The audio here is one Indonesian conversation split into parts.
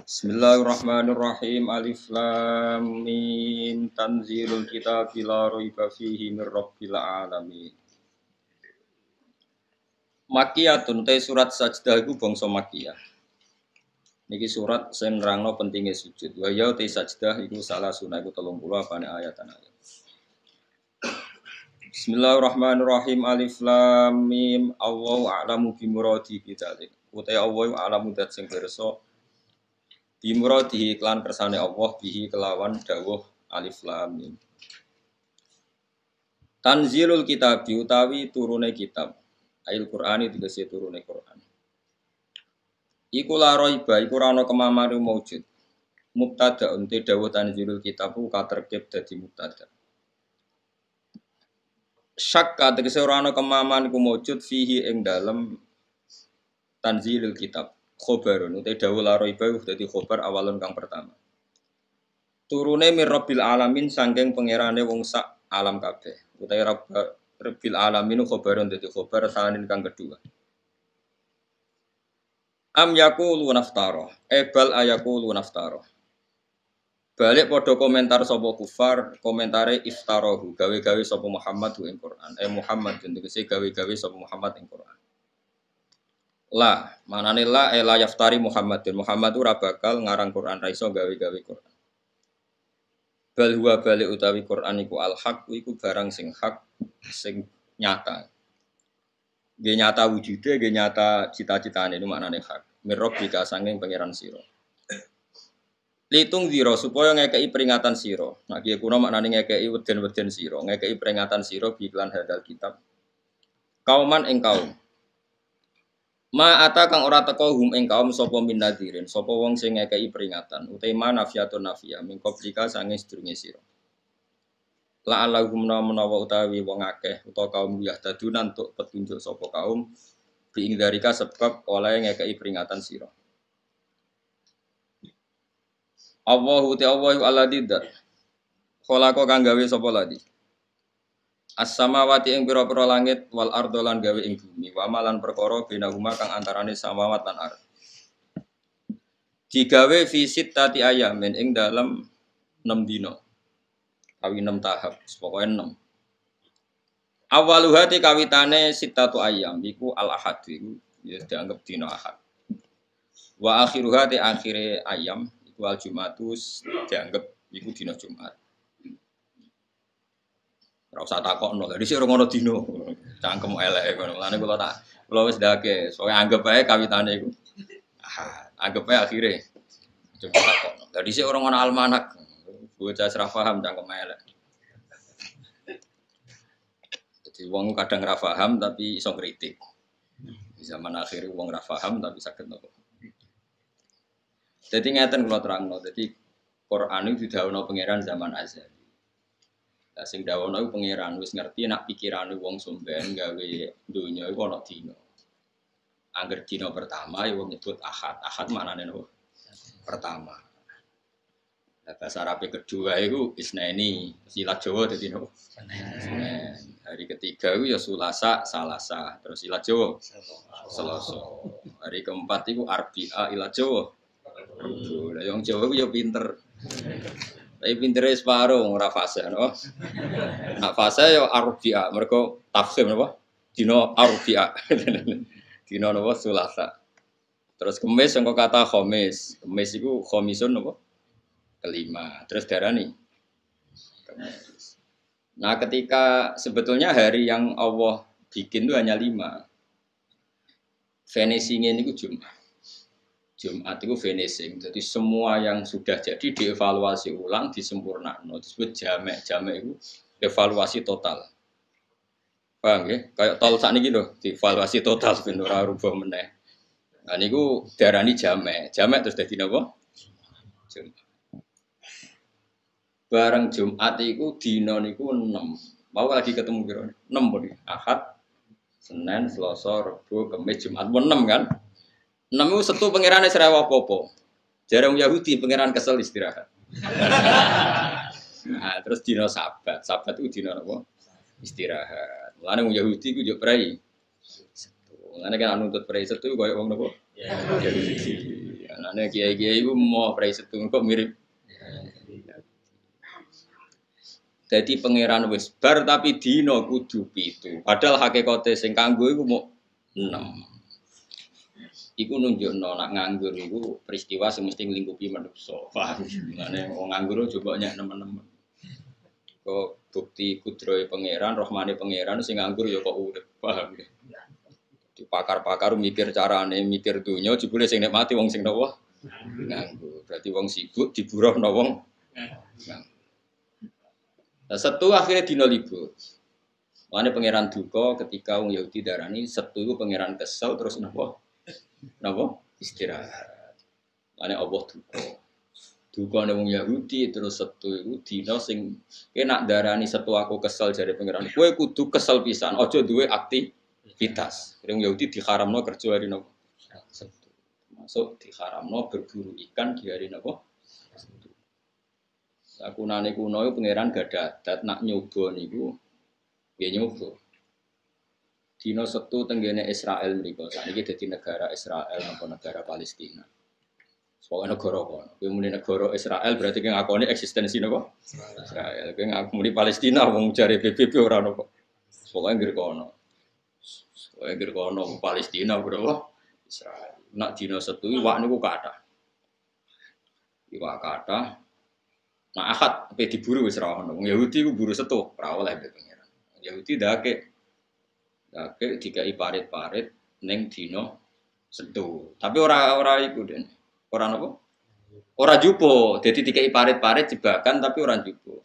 Bismillahirrahmanirrahim. Alif lam mim. Tanzilul kitabi la raiba fihi mir rabbil alamin. Makiyatun te surat Sajdah iku bangsa Makiyah. Niki surat sing nerangno pentinge sujud. Wa ya te Sajdah iku salah sunah iku 30 apane ayat-ayat. Bismillahirrahmanirrahim. Alif lam mim. Allahu a'lamu bi muradi bidzalik. Uta Allahu a'lamu dat sing pirsa bimuradihi klan kersane Allah bihi kelawan dawuh alif lam mim. Tanzilul kitab utawi turune kitab. Ayat Qur'ani tegese turune Qur'an. Iku la raiba iku ora ana kemamane maujud. Mubtada unte dawuh tanzilul kitab ku katerkib dadi mubtada. Syakka tegese ora ana kemamane ku maujud fihi ing dalem tanzilul kitab. Khobarun utai dawuh la raiba dadi khobar awalun kang pertama. Turune mir rabbil alamin sangking pangerane wong sak alam kabeh. Utai rabbil alamin khobarun dadi khobar sanin kang kedua. Am yaqulu naftara bal ayaqulu naftara. Balik padha komentar sapa kufar, komentare iftarahu gawe-gawe sapa Muhammad ing Quran. Muhammad tegese gawe-gawe sapa Muhammad ing Quran. La, manane la yaftari Muhammadun. Muhammad ora bakal ngarang Quran ra iso gawe-gawe Quran. Bal huwa bali utawi Quran iku al-haq iku barang sing hak sing nyata. Nggih nyata wujude, nggih nyata cita-citane niku maknane hak. Mirrobbika sanging pangeran sira. Litung zira supaya ngekeki peringatan sira. Nah kiye kuna maknane ngekeki weden-weden sira, ngekeki peringatan sira bi iklan hadal kitab. Kauman ing kaum Ma ata kang ora teka hum ing kaum sapa min nadirin, sapa wong sing ngekeki peringatan, utawa manafiyatun nafiyah min qablika sange sedurunge sira. La alahum menawa utawi wong akeh utawa kaum yahdadunan untuk petunjuk sapa kaum bi ing darika sebab oleh ngekeki peringatan sira. Allahu ta'ala alladzi dzat khalaqa kang gawe sapa ladi. As-samawati ing pira-pira langit wal ardo lan gawe ing bumi wa malan perkara binahuma kang antarane samawat lan ardh. Digawe fi sittati ayamin ing dalem 6 dina. Kawi 6 tahap, pokoke 6. Awaluhati kawitane sittatu ayam iku al-ahad iku ya dianggap dina ahad. Wa akhiruhati akhire ayam iku al-jumatus dianggap iku dina Jumat. Ora usah takokno. Dadi sik ora ngono dino. Cangkem eleke ngono. Mulane kula wis ndake, soalnya anggap ae kawitane iku. Anggap ae akhire. Coba takokno. Dadi sik ora ngono almanak. Bocah ora paham cangkem elek. Jadi wong kadang ora paham tapi iso kritik. Di zaman akhir wong ora paham tapi saged nopo. Dadi ngeten kula terangno. Dadi Quran itu didhawuhna pangeran zaman azali. Sing dawono iku pangeran wis ngerti nak pikirane wong somben gawe donya iku ana dina. Angger dina pertama ya wong nyebut ahad. Ahad maknane nopo? Pertama. Nah, bahasa Arab kedua iku isnaini. Silat Jawa dadi nopo? Senin. Hari ketiga iku ya Sulasa, Salasa. Terus silat Jawa Selasa. Hari keempat iku Arbi'a ilat Jawa. Rabu. Lah wong Jawa iku ya pinter. Tapi pintere separo ora fase no. Nak fase yo arbi'a, mergo tafsir napa? Dina arbi'a. Dina napa Selasa. Terus Kamis engko kata Khamis. Kamis iku khamisun napa? Kelima. Terus darani Kamis. Nah, ketika sebetulnya hari yang Allah bikin itu hanya 5. Finishing niku Jumat. Jumat itu finishing, jadi semua yang sudah jadi dievaluasi ulang, disempurnakan. Disebut jamek, jamek itu evaluasi total. Paham ya? Kayak tol saat ini loh, dievaluasi total sebenarnya rubah meneh. Nah ini darani jamek, jamek terus jadi apa? Jumat. Bareng Jumat itu dino niku 6. Mau lagi ketemu kira 6 boleh. Ahad, Senin, Selasa, Rabu, Kamis, Jumat 6 kan? 6 itu setu pengirannya serewa popo. Jarang Yahudi pengiran kesel istirahat. Nah, terus dino Sabat. Sabat itu dino apa? Istirahat. Mulane wong Yahudi ku yo prei. Mulane kan nuntut prei setu koyo wong napa? Yahudi. Nah, kiai-kiai iku mau prai setunggal kok mirip. Jadi pangeran wis bar tapi dino kudu 7. Padahal hakikate sing kanggo iku mau 6. Iku nunjukno nak nganggur iku peristiwa sing mesti nglingkupi manusa. Paham? Ngene wong nganggur coba nyak nemen-nemen. Kok bukti kudrohe pangeran, rahmane pangeran sing nganggur ya kok urip. Paham ya? Di pakar-pakar mikir carane, mikir dunya jebule sing nikmati wong sing nopo? Nganggur. Berarti wong sibuk diburuhno wong nganggur. Nah, Setu akhirnya dino libur. Makanya pangeran duka ketika wong Yahudi darani Setu itu pangeran kesel terus napa? Napa? Istirahat. Makanya Allah duka. Duka ning wong Yahudi terus Setu itu dino sing kena darani Setu aku kesel jare pangeran. Kowe kudu kesel pisan, aja duwe aktivitas. Wong Yahudi diharamno kerja hari napa? Setu. Masuk diharamno berburu ikan di hari napa? Sakunane kuno iku pangeran gak ada adat nak nyoba niku nggih nyoba. Dina Setu tenggene Israel mriku. Sakniki dadi negara Israel napa negara Palestina. Soale negara kono. Kowe muni negara Israel berarti ki ngakoni eksistensi napa? Israel. Kowe ngakoni Palestina wong jare PBB ora napa. Pokoke ngger kono. Pokoke ngger kono Palestina bro. Israel. Nak dina Setu iwak niku kathah. Iwak kathah. Nah akad pe diburu wis ra ono. Wong Yahudi ku buru Setu, ora oleh mbek pangeran. Yahudi dake dikai parit-parit ning dina Setu. Tapi ora iku Den. Ora napa? Ora jupo. Dadi dikai parit-parit jebakan tapi ora jupo.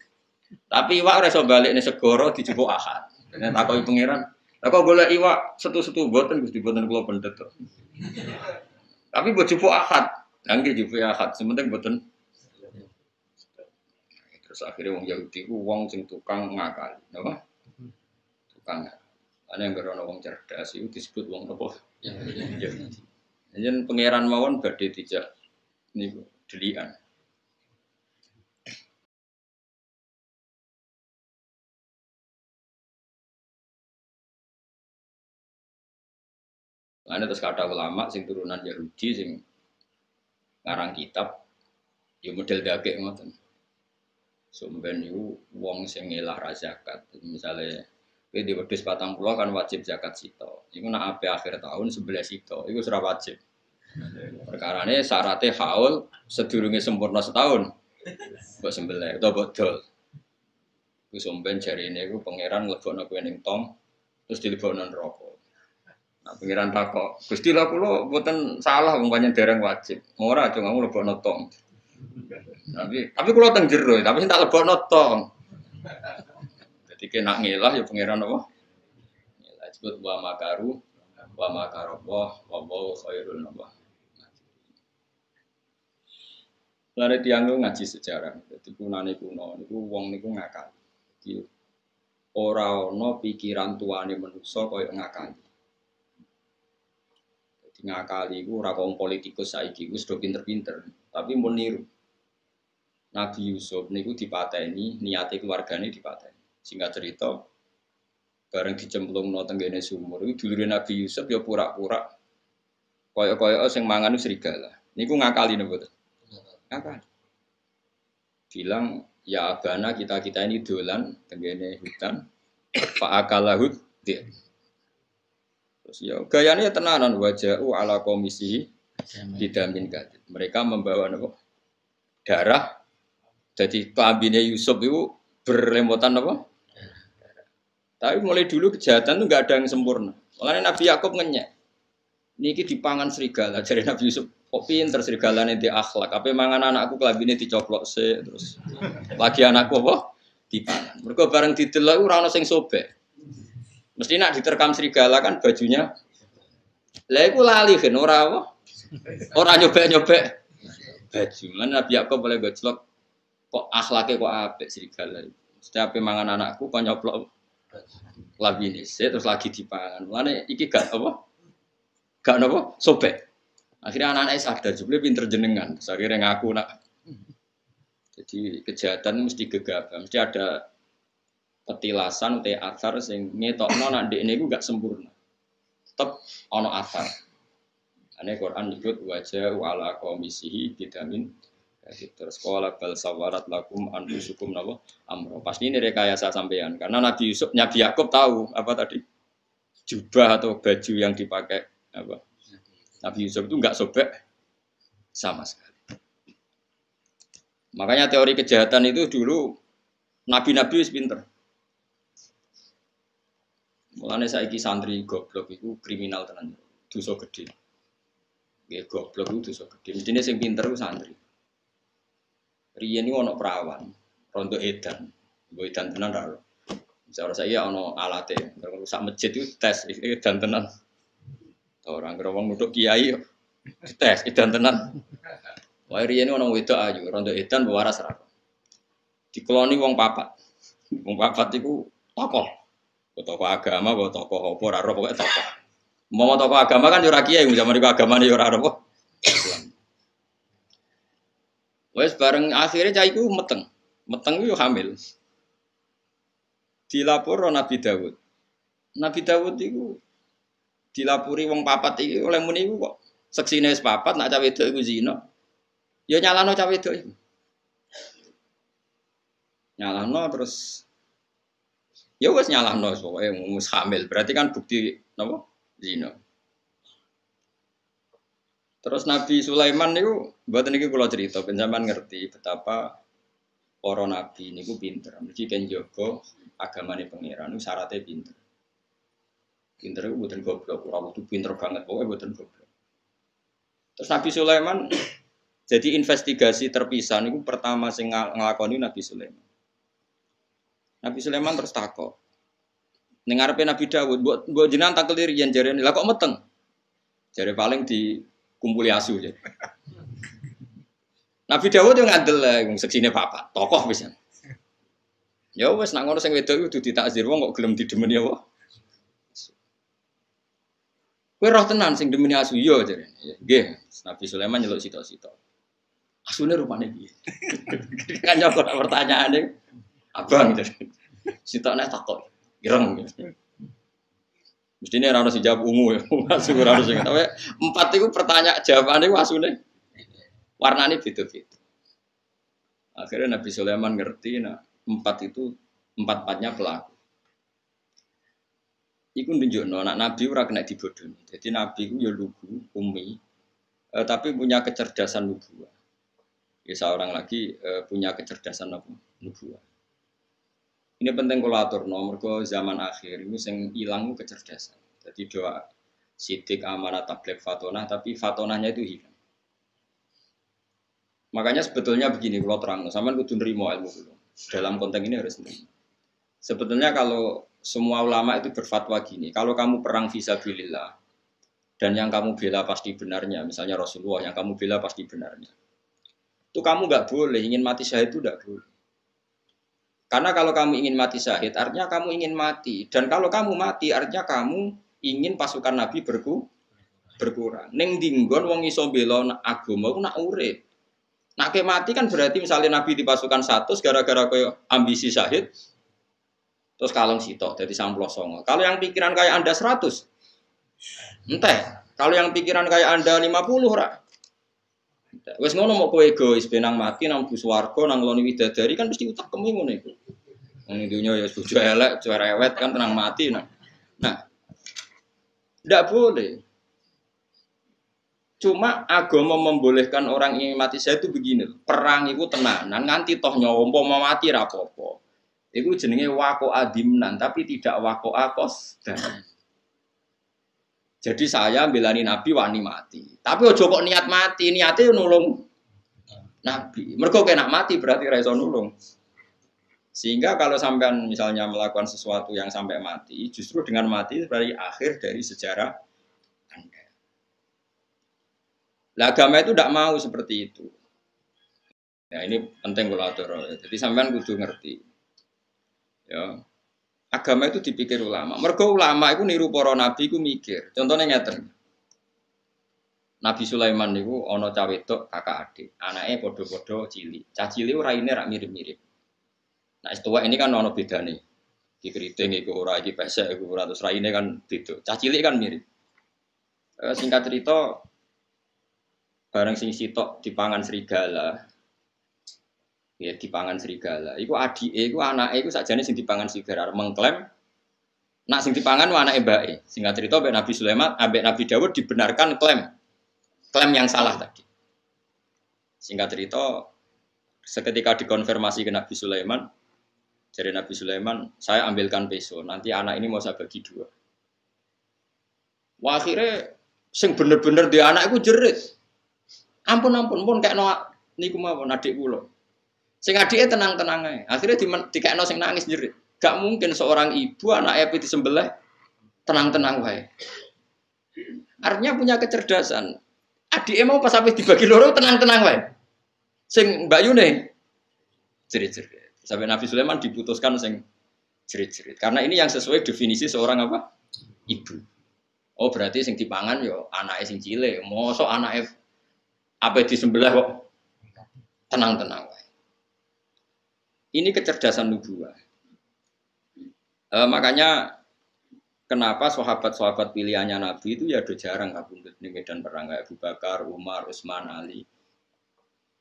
Tapi iwak ora iso balik ning segara dijupuk akad. Nek takoki pangeran, "Lah kok golek iwak Setu-setu mboten Gusti mboten kula pendet." Tapi mbok jupuk akad. Lah nggih jupuk akad, sementing mboten. Terus akhirnya wong Yahudi ku wong sing tukang ngakali, napa? Tukang. Ana yang gerono wong cerdas iku disebut wong napa? Yahudi. Yen pangeran mawon badhe dijak niku delian. Ana terus kata ulama sing turunan Yahudi sing ngarang kitab ya model dagek ngoten. Sumben niku wong sing ngelah ra zakat. Misale kowe di wedhus 40 kan wajib zakat sito. Iku nek ape akhir tahun 11 sito, iku ora wajib. Perkarane syaratnya haul sedurunge sempurna setahun. Mbok sembelih utawa bodol. Iku sumben jarine iku pangeran nglebokno kowe ning tong terus dilebokno neraka. Nah, pangeran takok, "Gusti lha kula mboten salah wong panjenengan dereng wajib. Ora aja ngamu lebokno tong." Tapi kalau teng jero, tapi tak lebokno tong. Jadi kena ngelah ya pangeran apa? Ngelah disebut wa makaru wa makarallah wa khairul nabah. Lare tiyang ngaji sejarah. Dadi kunane kuno niku wong niku ngakal. Jadi ora ana pikiran tuane manusa kaya ngakali. Dadi ngakali iku ora kaya politikus saiki wis do pinter-pinter, tapi mun niru. Nabi Yusuf niku dipateni, niate keluargane dipateni. Singkat cerita, bareng dicemplungno tenggene sumur, iku dulure Nabi Yusuf ya pura-pura kaya-kaya sing mangan serigala. Niku ngakali napa mboten? Ngakali. Bilang, "Ya abana kita ini dolan tenggene hutan, fa akalahud." Terus ya gayane tenanan waja'u ala komisi didamin kadit. Mereka membawa napa? Darah. Jadi kelambine Yusuf itu berlemotan apa? Tapi mulai dulu kejahatan itu nggak ada yang sempurna. Makanya Nabi Yakub ngenyek. Niki dipangan serigala. Jadi Nabi Yusuf, kok pinter serigalane di akhlak. Apa mangan anakku kelambine dicoplok sih terus. Lagi anakku apa? Dipangan. Mereka bareng didelok ora ono sing sobek. Mesti nak diterkam serigala kan bajunya. Lah iku lali kan ora apa? Ora nyobek-nyobek baju. Lan Nabi Yakub boleh gojlok. Kok akhlaknya kok apik serigala. Setiap mangan anakku kok nyoplok labine terus lagi dipangan. Mulane iki gak apa? Gak napa? Sobek. Akhirnya anak-anak sadar jebule pinter jenengan. Terus akhirnya ngaku nak. Jadi kejahatan mesti gegabah, mesti ada petilasan utai asar sing ngetokno nak ndekne iku gak sempurna. Tetep ana asar. Ane Quran nyebut wajah ala komisihi bidamin. Terus sekolah bal sawarat lakum anfusukum napa amro. Pasti ini rekayasa sampean karena Nabi Yakub tahu apa tadi jubah atau baju yang dipakai apa Nabi Yusuf itu enggak sobek sama sekali. Makanya teori kejahatan itu dulu nabi-nabi wis pinter. Mulane saiki santri goblok itu kriminal tenan. Dosa gede. Nggih goblok itu dosa gede. Mestine sing pinter ku santri. Riyen iki ana perawan, rondo edan. Mbok edan tenan ra. Misalnya saya ana alate, kalau rusak masjid itu tes edan tenan. Orang kira wong nuthuk kiai tes edan tenan. Wae riyen ana wedok ayu, rondo edan waras ra. Dikeloni wong papat. Wong papat iku tokoh. Tokoh agama, tokoh apa ora ora pokoke tokoh. Mau tokoh agama kan yo ora kiai, zaman iku agamane yo ora apa. Wes bareng akhirnya cah iku meteng. Meteng iku yo hamil. Dilapor Nabi Dawud. Nabi Dawud iku dilapuri wong papat iki oleh muni iku kok seksine wis papat nak cah wedok iku zina. Ya nyalano cah wedok iku. Nyalano terus ya wis nyalano pokoke wis hamil. Berarti kan bukti napa? Zina. Terus Nabi Sulaiman niku mboten niki kula cerita ben sampean ngerti betapa para nabi niku pinter. Mesti kan jaga agamane pangeran niku syaratnya pinter. Pinter iku mboten goblok, ora kudu pinter banget, pokoke mboten goblok. Terus Nabi Sulaiman jadi investigasi terpisah niku pertama sing nglakoni Nabi Sulaiman. Nabi Sulaiman terus takok. Ning ngarepe Nabi Dawud, mbok jenengan takel riyen jarene, lah kok meteng? Jare paling di kumpuli asu jadi. Nabi Dawud yang ngandel lah, yang seksine papat, tokoh bisa. Ya wes nak ngono sing wedok itu ditakzir wong kok gelem didemeni apa? Kowe roh tenan sing demeni asu yo jare. Nggih, Nabi Sulaiman nyeluk sitok-sitok. Asune rupane piye? Kan nyokot pertanyaane abang gitu. Sitokne takok. Ireng. Mestine ora ono sing jawab ungu ya. Asu ora ono sing. Tapi empat iku pertanyaan jawabane ku asune warnane beda-beda. Akhirnya Nabi Sulaiman ngerti nah empat itu empat-empatnya pelaku. Iku nunjukno anak Nabi ora kena dibodohi. Jadi Nabi ku ya lugu, umi, tapi punya kecerdasan nubuwah. Ya seorang lagi punya kecerdasan nubuwah. Ini penting kalau aturno, mergo zaman akhir ini sing ilang kecerdasan. Jadi doa sidik amanah tablek fatonah, tapi fatonahnya itu hilang. Makanya sebetulnya begini kalau terang, sampean kudu nrimo ilmu kulo. Dalam konteks ini harus nrimo. Sebetulnya kalau semua ulama itu berfatwa gini, kalau kamu perang fisabilillah dan yang kamu bela pasti benarnya, misalnya Rasulullah yang kamu bela pasti benarnya, itu kamu nggak boleh ingin mati syahid itu nggak boleh. Karena kalau kamu ingin mati syahid, artinya kamu ingin mati. Dan kalau kamu mati, artinya kamu ingin pasukan Nabi berkurang. Ning dinggon wong iso bela agama ku nak urip. Nak ke mati kan berarti misalnya Nabi di pasukan 100 gara-gara koyo ambisi syahid. Terus kalong sitok jadi 99. Kalau yang pikiran kayak Anda 100. Entah. Kalau yang pikiran kayak Anda 50 ora. Wes ngono mau kowe egois benang mati nang bus warga nang ngloni widadari kan mesti utak kemu ngono iku. Wong dunya ya bojo elek, cerewet kan tenang mati nah. Nah. Ndak boleh. Cuma agama membolehkan orang ingin mati saya itu begini, perang itu tenanan nganti toh nyawa mau mati ra apa-apa. Iku jenenge waqo adimnan tapi tidak waqo akos dan jadi saya belani Nabi wani mati. Tapi ojo kok niat mati, niatnya nulung Nabi. Mergo kena mati berarti ra iso nulung. Sehingga kalau sampean misalnya melakukan sesuatu yang sampai mati, justru dengan mati berarti akhir dari sejarah Anda. Lah agama itu tidak mau seperti itu. Nah ini penting kalau atur. Jadi sampean kudu ngerti. Ya. Agama itu dipikir ulama. Mergo ulama itu niru para nabi itu mikir. Contohnya ngeten. Nabi Sulaiman niku ana cah wedok kakak adik. Anake padha-padha cilik. Cah cilik raine rak mirip-mirip. Nah, istuwa ini kan ana bedane. Iki keriting iku ora, iki pesek iku ora, terus raine kan beda. Cah cilik kan mirip. Singkat cerita bareng sing sitok dipangan serigala. Ya dipangan serigala. Iku adike iku anake iku sakjane sing dipangan serigala mengklaim nak sing dipangan ku anake mbake. Singkat cerita ambek Nabi Sulaiman, ambek Nabi Dawud dibenarkan klaim yang salah tadi. Singkat cerita seketika dikonfirmasi ke Nabi Sulaiman, dari Nabi Sulaiman, saya ambilkan peso, nanti anak ini mau saya bagi dua. Wah, akhirnya sing bener-bener di anak itu jerit. Ampun pun kayak niku mawon adik kula. Sing adike tenang-tenang ae. Akhirnya dikekno sing nangis jerit. Gak mungkin seorang ibu anaknya disembelih tenang-tenang wae. Artinya punya kecerdasan. Adike mau pas sampai dibagi loro tenang-tenang wae. Sing Mbak Yune jerit-jerit. Sampai Nabi Sulaiman diputuskan sing jerit-jerit. Karena ini yang sesuai definisi seorang apa? Ibu. Oh berarti sing dipangan yo anake sing cilik. Mosok anake apa disembelih kok tenang-tenang wae. Ini kecerdasan nubuwah. Makanya kenapa sahabat-sahabat pilihannya Nabi itu ya udah jarang kabundut di medan perang kayak Abu Bakar, Umar, Utsman, Ali.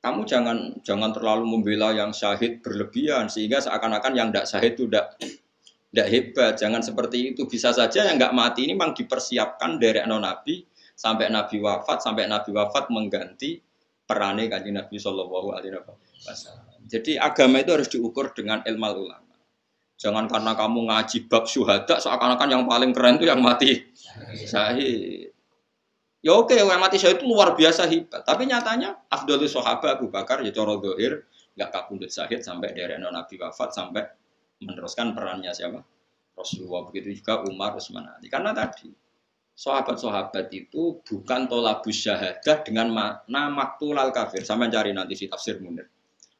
Kamu jangan terlalu membela yang syahid berlebihan sehingga seakan-akan yang tidak syahid itu tidak hebat. Jangan seperti itu. Bisa saja yang nggak mati ini memang dipersiapkan dari Nabi sampai Nabi wafat mengganti perannya kanjeng Nabi Shallallahu Alaihi Wasallam. Jadi agama itu harus diukur dengan ilmu ulama. Jangan karena kamu ngaji bab syuhada seakan-akan yang paling keren itu yang mati syahid. Ya oke, yang mati syahid itu luar biasa hebat. Tapi nyatanya afdhalus sahabat Abu Bakar ya cara zahir enggak kabundut syahid sampai dari Nabi wafat sampai meneruskan perannya siapa? Rasulullah. Begitu juga Umar, Utsman, Ali. Karena tadi sahabat-sahabat itu bukan tolabus syahadah dengan makna maktulal kafir. Sampai cari nanti si tafsir Munir.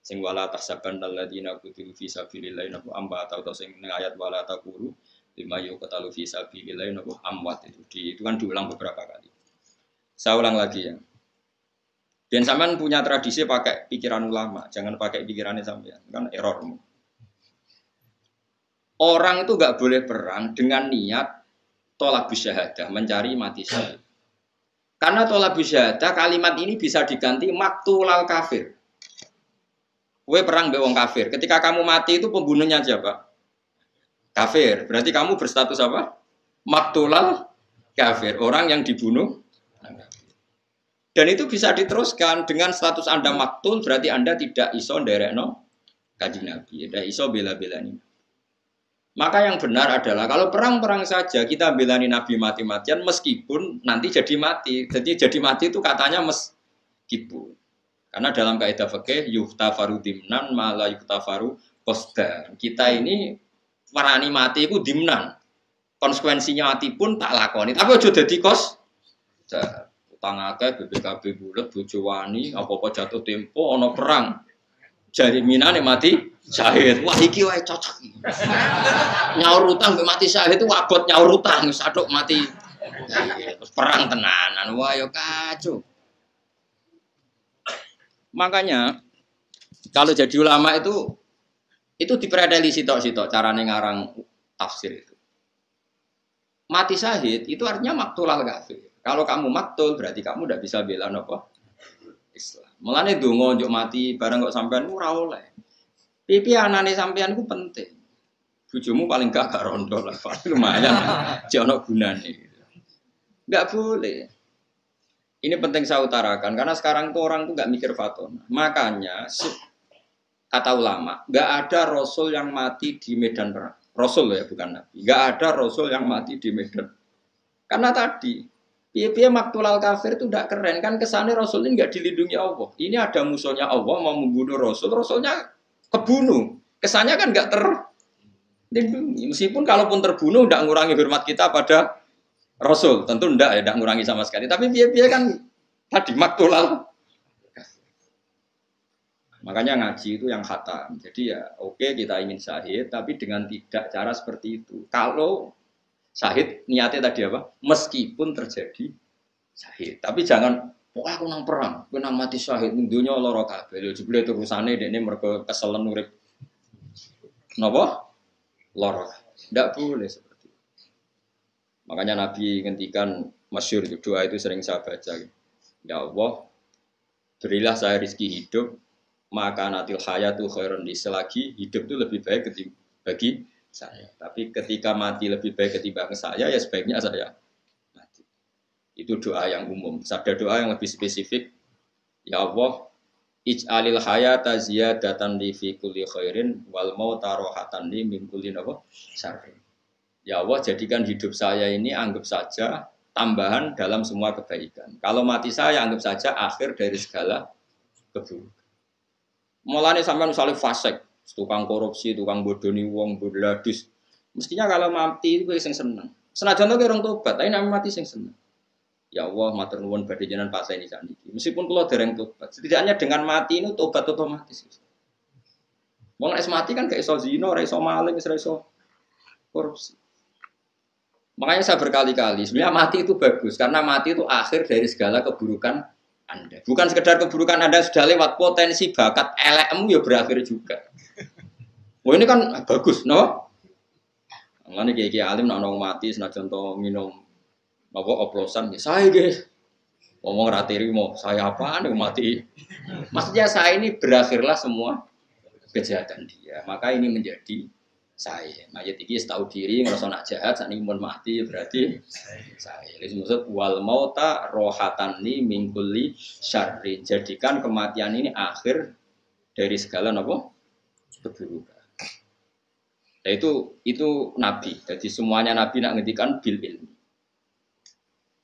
Sing wala tahsabanna alladziina qutilu fi sabilillahi nabu amba atau sing ayat wala taqulu lima yuqtalu fi sabilillahi nabu amwat itu kan diulang beberapa kali. Saya ulang lagi ya. Dan sampean punya tradisi pakai pikiran ulama, jangan pakai pikirannya sampean, kan errormu. Orang itu enggak boleh perang dengan niat tolabus syahadah, mencari mati syahid. Karena tolabus syahadah kalimat ini bisa diganti maktulal kafir. Kowe perang mbek wong kafir. Ketika kamu mati itu pembunuhnya siapa? Kafir. Berarti kamu berstatus apa? Maktulal kafir. Orang yang dibunuh. Dan itu bisa diteruskan dengan status Anda maktul berarti Anda tidak iso nderekno kanjeng Nabi. Tidak iso bela-belani. Maka yang benar adalah kalau perang-perang saja kita belani Nabi mati-matian meskipun nanti jadi mati. Jadi mati itu katanya meskipun. Karena dalam kaidah fikih yuhtafaru dimnan mala yuhtafaru qasdan. Kita ini warani mati itu dimnan. Konsekuensinya mati pun tak lakoni. Tapi aja dadi qasdan. Utang akeh BPKB bulet bojo wani apa-apa jatuh tempo ana perang. Jariminane mati syahid. Wah iki wae cocok. Nyaur utang mbek mati syahid itu abot nyaur utang wis atuk mati. Terus perang tenanan. Wah ya kacau. Makanya kalau jadi ulama itu dipredeli sitok-sitok carane ngarang tafsir itu. Mati syahid itu artinya maktulal kafir. Kalau kamu maktul berarti kamu tidak bisa bela apa? Islam. Mulane donga njuk mati bareng kok sampean ora oleh. Pipi anane sampean ku penting. Bojomu paling gak rondo lah, lumayan. Jek ono gunane. Enggak boleh. Ini penting saya utarakan karena sekarang tuh orang tuh nggak mikir fatona. Makanya kata ulama, nggak ada rasul yang mati di medan perang. Rasul ya bukan nabi. Nggak ada rasul yang mati di medan. Karena tadi piye-piye maktulal kafir itu tidak keren kan kesannya rasul ini nggak dilindungi Allah. Ini ada musuhnya Allah mau membunuh rasul, rasulnya kebunuh. Kesannya kan nggak terlindungi. Meskipun kalaupun terbunuh tidak ngurangi hormat kita pada Rasul, tentu tidak ngurangi sama sekali. Tapi biar kan tadi maktulal. Makanya ngaji itu yang khatam. Jadi ya oke kita ingin syahid, tapi dengan tidak cara seperti itu. Kalau syahid niatnya tadi apa? Meskipun terjadi syahid. Tapi jangan, pokoknya aku nang perang, aku nang mati syahid. Dunia loro kabeh. Jebule terusane dekne mergo keselen urip. Napa? Loro. Tidak boleh seperti. Makanya Nabi ngendikan masyhur itu doa itu sering saya baca. Ya Allah, Berilah saya rizki hidup, maka natil hayatu khairun li, selagi hidup itu lebih baik bagi saya. Tapi ketika mati lebih baik ketimbang saya, ya sebaiknya saya mati. Itu doa yang umum. Ada doa yang lebih spesifik. Ya Allah, ij'alil hayata ziyadatan li fi kulli khairin wal mauta rohatan li min kulli syarrin. Ya Allah, jadikan hidup saya ini anggap saja tambahan dalam semua kebaikan. Kalau mati saya anggap saja akhir dari segala keburukan. Mulane sampean misalnya fasik, tukang korupsi, tukang bodoni wong, bodladus. Mestinya kalau mati itu sing seneng. Senajan to orang tobat, tapi nek mati sing seneng. Ya Allah, matur nuwun badhe jenengan paseni sakniki. Meskipun kula dereng tobat, setidaknya dengan mati ini tobat otomatis. Wong nek mati kan gak iso zina, ora iso maling, ora iso korupsi. Makanya saya berkali-kali, sebenarnya mati itu bagus karena mati itu akhir dari segala keburukan Anda. Bukan sekedar keburukan Anda sudah lewat, potensi bakat elekmu ya berakhir juga. Wah ini kan bagus, no? Mengenai kiai alim nak nong mati, senajan to minum apa oplosan, ya saya guys, ngomong ratiri mau saya apaan yang mati? Maksudnya saya ini berakhirlah semua kejahatan dia. Maka ini menjadi saya. Mayat iki tahu diri ngerasa nak jahat, saat ini mau mati berarti saya. Jadi maksud wal mauta rohatan li min kulli syarrin. Jadikan kematian ini akhir dari segala apa? Keburukan. Nah, itu nabi. Jadi semuanya nabi nak ngendikan bil ilmi.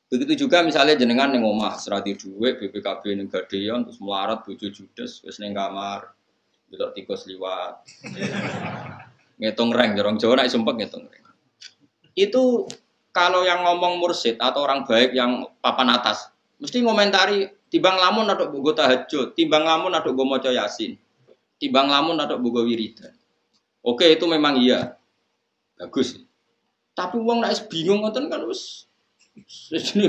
Begitu juga misalnya jenengan ning omah serati dhuwit BPKB ning gadean terus melarat bojo judes wis ning kamar delok tikus liwat. Ngitung reng, jorong Jawa nek sumpek ngitung reng. Itu kalau yang ngomong mursyid atau orang baik yang papan atas, mesti ngomentari timbang lamun atau bogo tahajud, timbang lamun atau bogo maca yasin, timbang lamun atau bogo wiridan. Oke, itu memang iya. Bagus. Tapi wong nek bingung ngoten kan wis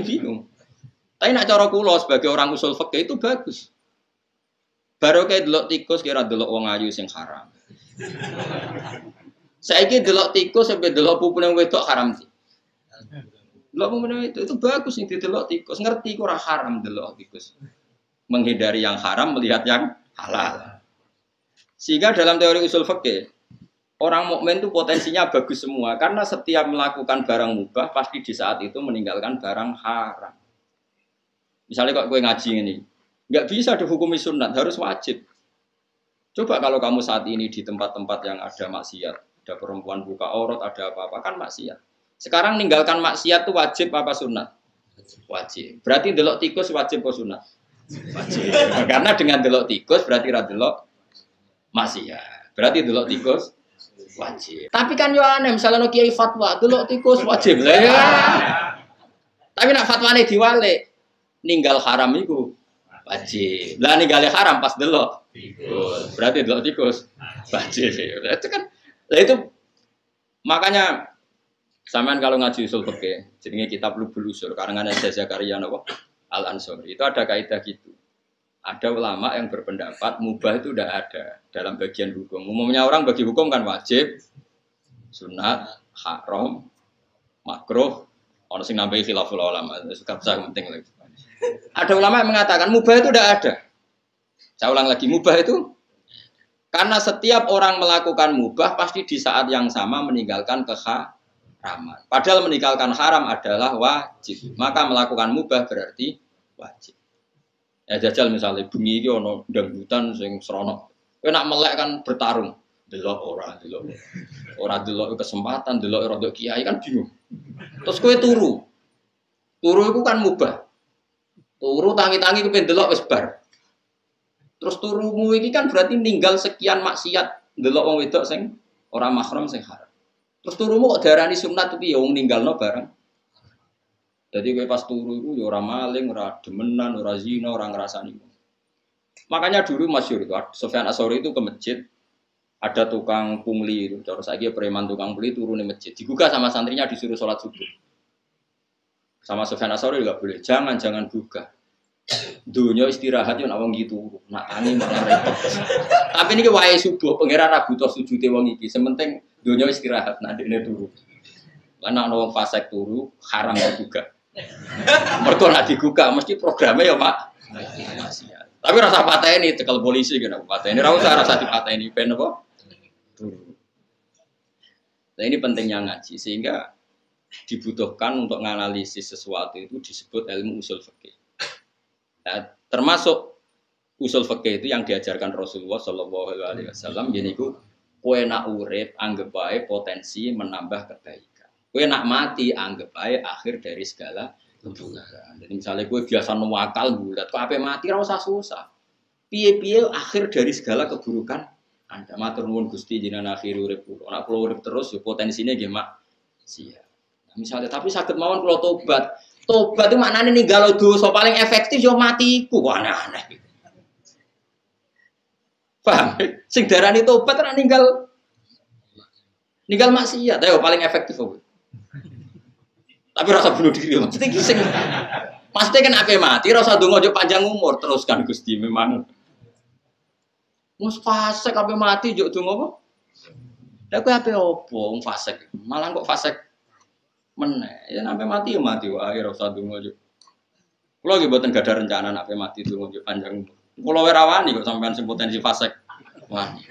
bingung. Tapi nek cara kula sebagai orang usul fikih itu bagus. Baru kayak delok tikus kira delok wong ayu sing haram. Saiki delok tikus sampai delok pupune wedok haram sih. Delok pupune itu bagus nih delok tikus, ngerti ku ora haram delok tikus. Menghindari yang haram melihat yang halal. Sehingga dalam teori usul fikih, orang mukmin itu potensinya bagus semua karena setiap melakukan barang mubah pasti di saat itu meninggalkan barang haram. Misalnya kok gue ngaji ini, nggak bisa dihukumi sunat, harus wajib. Coba kalau kamu saat ini di tempat-tempat yang ada maksiat, ada perempuan buka aurat, ada apa-apa, kan maksiat. Sekarang ninggalkan maksiat itu wajib apa sunat? Wajib. Berarti delok tikus wajib apa sunat? Wajib. Karena dengan delok tikus berarti ra delok maksiat. Berarti delok tikus wajib. Tapi kan yo aneh, misalnya no kiai fatwa delok tikus wajib. Ya. Tapi nak fatwane diwalik, ninggal haram iku wajib. Lah ninggale haram pas delok tikus. Berarti delok tikus wajib. Itu kan itu makanya sampean kalau ngaji usul fikih, jenenge kitab Lubul Usul karangan Syekh Zakaria napa Al-Ansori. Itu ada kaidah gitu. Ada ulama yang berpendapat mubah itu tidak ada dalam bagian hukum. Umumnya orang bagi hukum kan wajib, sunat, haram, makruh, ono sing nambahi khilaful ulama. Suka penting lagi. Ada ulama yang mengatakan mubah itu tidak ada. Saya ulang lagi, mubah itu karena setiap orang melakukan mubah pasti di saat yang sama meninggalkan keharaman. Padahal meninggalkan haram adalah wajib. Maka melakukan mubah berarti wajib. Ya jajal misalnya bengi iki ana dangdutan sing serono. Kowe nak melek kan bertarung. Delok ora, delok. Ora delok kesempatan, delok rodok kiai kan bingung. Terus kowe turu. Turu iku kan mubah. Turu tangi-tangi kepen delok wis bar. Terus turumu iki kan berarti ninggal sekian maksiat delok wong wedok sing ora mahram sing haram. Terus turumu kok darani sunat piye wong ninggalno bareng. Jadi kowe pas turu iku ya ora maling, ora demenan, ora zina, ora ngrasani. Makanya dulu masyhur itu Sufyan Ats-Tsauri itu ke masjid ada tukang pungli itu. Terus saiki preman tukang pungli turun di masjid. Digugah sama santrinya disuruh sholat subuh. Sama Sufyan Ats-Tsauri enggak boleh. Jangan buka. Dunia istirahat yo nak wong gitu. Nak tangi malah repot. Tapi niki wae subuh pangeran ra butuh sujute wong iki. Sementing dunia istirahat nak dekne turu. Lan ana wong fasik turu haram juga. Mergo nek digugah mesti programnya ya Mak. Maksiat. Tapi rasa pateni tekel polisi kena pateni. Ora usah rasa dipateni ben apa? Turu. Nah ini pentingnya ngaji sehingga dibutuhkan untuk menganalisis sesuatu itu disebut ilmu usul fikih. Nah, termasuk usul fikih itu yang diajarkan Rasulullah Shallallahu Alaihi Wasallam. Jadi itu kue nak urip anggap baik potensi menambah kebaikan. Kue nak mati anggap baik akhir dari segala keburukan. Jadi misalnya kue biasa nuwakal bulat, kue apa mati rasa susah. Piye-piye akhir dari segala keburukan. Anda matur nuwun Gusti jenengan akhir urip kula. Nek kula urip terus ya potensinya nggih mak sia. Nah, misalnya tapi saged mawon kula tobat. Tobat itu maknane ninggal dosa paling efektif yo matiku. Kok aneh-aneh. Paham? Sing darani tobat ora ninggal maksiat ayo paling efektif kok. Tapi rasa bunuh diri maksudnya ki sing pasti kan ape mati rasa donga yo panjang umur teruskan Gusti memang. Mus fasik ape mati yo donga apa? Lah kowe ape opo wong fasik? Malah kok fasik meneh. Ya sampai mati yo mati wae rasa donga yo. Kula nggih mboten gadah rencana ape mati donga yo panjang umur. Kula ora wani kok sampean sing potensi fasik. Wani.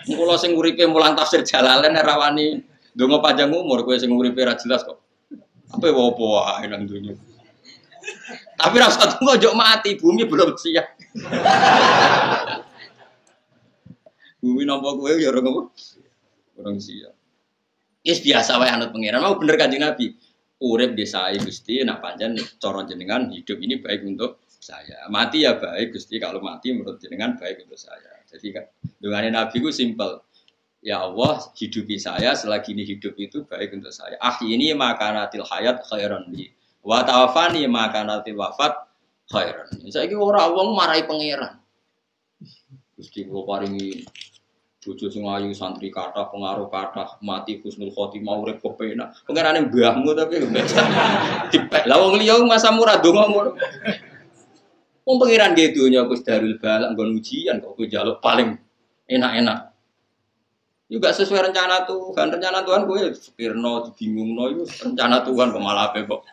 Kula sing uripe mulang tafsir Jalalain ora wani donga panjang umur kowe sing uripe ra jelas kok. Apa opo wae nang dunya. Tapi rasa donga yo mati, bumi belum siap. Bumi nampa kowe ya ora ngopo. Orang siap. Yes biasa wae anut pangeran. Mau bener Kanjeng Nabi. Urip desa Gusti nak pancen cara jenengan hidup ini baik untuk saya. Mati ya baik Gusti kalau mati menurut jenengan baik untuk saya. Jadi kan dungane Nabi ku simpel. Ya Allah, hidupi saya selagi ini hidup itu baik untuk saya. Ini makanatil hayat khairan li. Wa tawafani makanatil wafat khairan. Saiki ora wong marahi pangeran. Gusti kula paringi bojo sing ayu santri kathah pengaruh kathah mati husnul khotimah urip kepenak. Pangerane mbahmu tapi dipek. Lah wong liya masa murah donga ngono. Wong pangeran nggih donya Gus Darul Balak nggon ujian kok kowe njaluk paling enak-enak. Juga sesuai rencana Tuhan. Rencana Tuhan kowe pikirno dibingungno iku rencana Tuhan kok malah ape kok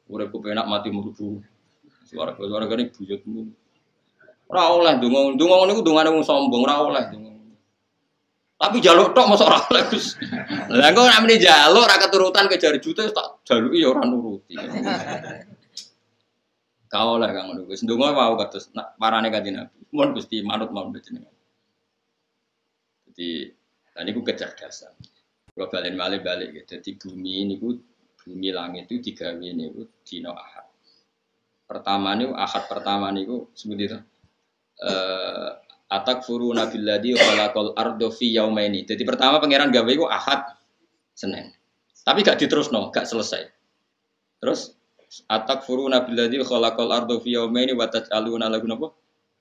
urip kepenak mati murbu. Suara-suarane buyutmu. Ora oleh donga ngono iku dongane wong sombong ora oleh donga. Tapi jaluk tok mosok ora oleh Gus. Lah engko nek meni jaluk ora keturutan kejar juta tak jaluki ya ora nuruti. Kau lah kang ngono Gus. Ndonga wae kados parane Kanjeng Nabi. Mun Gusti manut mawon jenengan. Jadi tadi ku kecerdasan. Kalau balik gitu. Jadi bumi langit itu digawe niku dina Ahad. Pertama niku Ahad pertama niku seperti itu. Atakfuruna billadzi khalaqal arda fi yaumaini. Jadi pertama pangeran gawe iku Ahad Senin. Tapi gak diterusno, gak selesai. Terus atakfuruna billadzi khalaqal arda fi yaumaini wa taj'aluna lahu napa?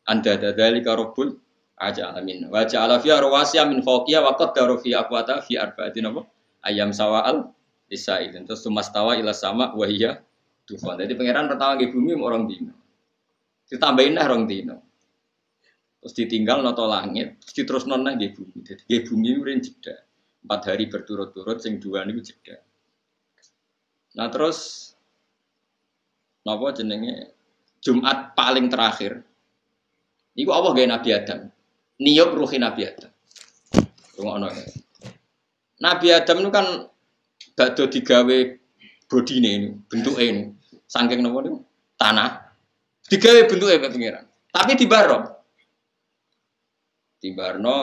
Anda dzalika rabbul ajalamin. Wa ja'ala fiha rawasiya min fawqiha wa qaddara fi aqwata fi arba'atin apa? Ayam sawa'al lisaidin. Terus sumastawa ila sama wa hiya dufan. Jadi pangeran pertama nggih bumi orang dino. Ditambahin lah orang dino. Terus ditinggal noto langit, terus diterusno nang nggih bumi. Jadi nggih bumi urin jeda. 4 hari berturut-turut sing 2 niku jeda. Nah terus napa jenenge Jumat paling terakhir. Iku Allah gawe Nabi Adam. Niyop ruhi Nabi Adam. Rungokno. Nabi Adam itu kan badhe digawe bodine ini, bentuke ini. Saking napa niku? Tanah. Digawe bentuke pengiran. Tapi dibarno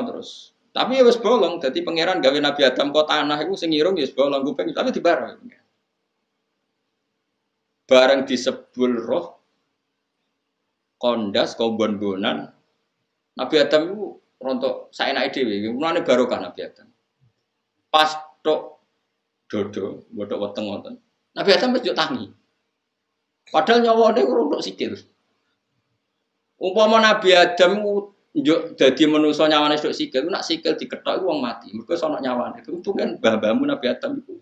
terus. Tapi ya wis bolong, dadi pangeran gawe Nabi Adam kok tanah iku sing irung ya wis bolong kuping, tapi dibarno. Bareng disebul roh kondas kombon-bonan Nabi Adam itu rontok saenake dhewe, mulane barokah Nabi Adam. Pas tok dodo, bodok weteng ngoten. Nabi Adam wis yo tangi. Padahal nyawane rontok sikil. Umpama Nabi Adam njuk dadi manusa nyawane tok sikil, nak sikil dikethok iku wong mati. Mergo sono nyawane. Untung kan mbah-mbahmu Nabi Adam iku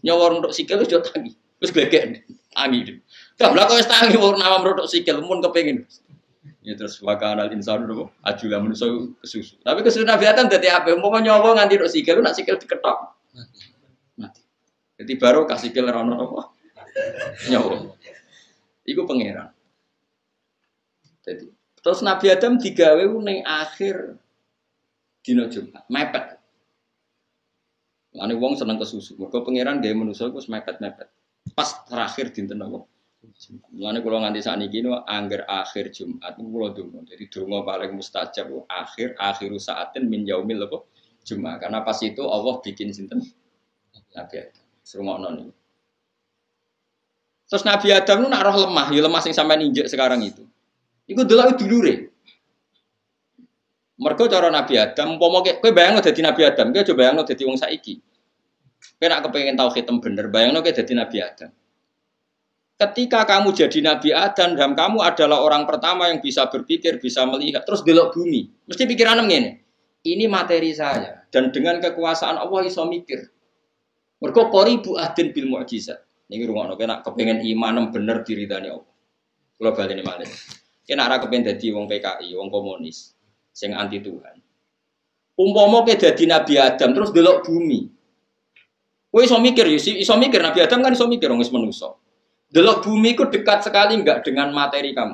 nyawa rontok sikil wis yo tangi. Wis glegek tangi. Lah kok wis tangi wong nama rontok sikil mun kepengin. Ya terus wakanal insan dulu ajulah manusia kesusu. Tapi kesusu Nabi Adam dadi apa? Mau nyawa nganti tok sikil, nak sikil diketok mati. Jadi baru kasih sikil rono apa? Nyawa. Iku pangeran. Jadi Terus Nabi Adam digawe ning akhir dina Jumat, mepet. Lane wong seneng kesusu. Mergo pangeran gawe manusa iku wis mepet-mepet. Pas terakhir dinten apa? Lane kula nganti sakniki no angger akhir Jumat kula donga. Jadi donga paling mustajab akhiru saatin min yaumil apa? Jumat. Karena pas itu Allah bikin sinten? Nabi Adam. Serungokno niku. Terus Nabi Adam itu nak roh lemah, ya lemah sing sampean injek sekarang itu. Iku delok dulure. Mergo cara Nabi Adam, umpama kowe bayangno dadi Nabi Adam, kowe coba bayangno dadi wong saiki. Kowe nak kepengin tauhid bener, bayangno kowe dadi Nabi Adam. Ketika kamu jadi Nabi Adam dan kamu adalah orang pertama yang bisa berpikir, bisa melihat, terus delok bumi, mesti pikiranmu ngene. Ini materi saya dan dengan kekuasaan Allah iso mikir. Mergo qoribu ahdin bil mu'jizat. Niki rungokno kowe nak kepengin imanem bener diridani Allah. Kula baleni malih. Kowe nak ora kepengin dadi wong PKI, wong komunis sing anti Tuhan. Umpama kowe dadi Nabi Adam terus delok bumi. Kowe iso mikir, iso mikir Nabi Adam kan iso mikir wong wis manusa. Delok bumi itu dekat sekali enggak dengan materi kamu.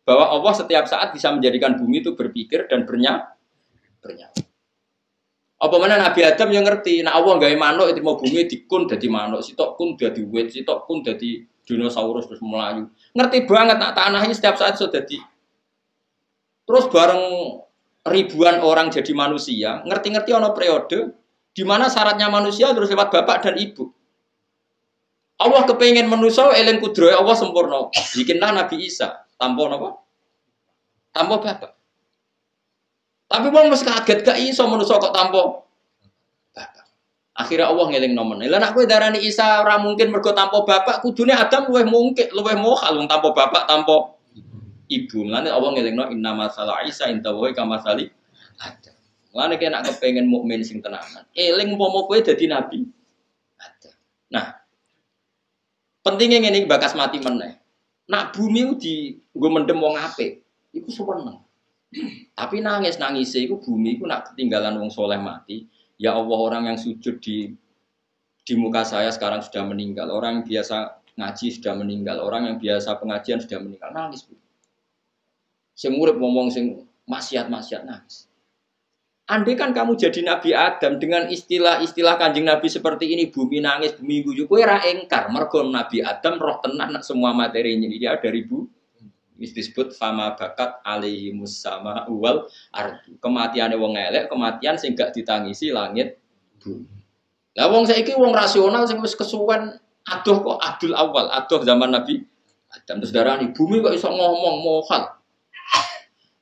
Bahwa Allah setiap saat bisa menjadikan bumi itu berpikir dan bernyawa. Apa mana Nabi Adam yang ngerti, nah Allah gawe manuk itu mau bumi dikun dadi manuk, sitok kun dadi wit, sitok kun dadi dinosaurus terus melayu. Ngerti banget nak tanahnya setiap saat sudah jadi. Terus bareng ribuan orang jadi manusia, ngerti-ngerti ono periode di mana syaratnya manusia terus lewat bapak dan ibu. Allah kepengen manusia eling kudrohe Allah sempurna. Bikinlah Nabi Isa tanpa apa? Tanpa bapak. Tapi wong mesti kaget gak iso manusa kok tanpa bapak. Akhirnya Allah ngeling nomen. Lah nek kowe darani Isa ora mungkin mergo tanpa bapak, kudune Adam luwih mungkin, luwih mohal wong tanpa bapak, tanpa ibu. Lan Allah ngelingno inna masalah Isa inta wa kama sali Adam. Lan nek nek kepengin mukmin sing tenanan, eling umpama kowe dadi nabi Adam. Nah, pentingnya ngene iki bakas mati meneh. Nak bumi di nggo mendem wong apik, iku seneng. Tapi nangis itu bumi itu nak ketinggalan wong soleh mati. Ya Allah, orang yang sujud di muka saya sekarang sudah meninggal. Orang yang biasa ngaji sudah meninggal. Orang yang biasa pengajian sudah meninggal. Nangis. Sing urip ngomong sing maksiat nangis. Andai kan kamu jadi Nabi Adam dengan istilah-istilah Kanjeng Nabi seperti ini, bumi nangis, bumi guyu, kowe ora engkar mergo Nabi Adam roh tenan semua materinya dia dari bumi. Disebut fama bakat alaihi musama wal ardu. Kematiane wong elek, kematian sing gak ditangisi langit bumi. Lah wong saiki wong rasional sing wis kesuwen adoh kok Abdul Awal, adoh zaman Nabi Adam terus darani bumi kok iso ngomong mohal.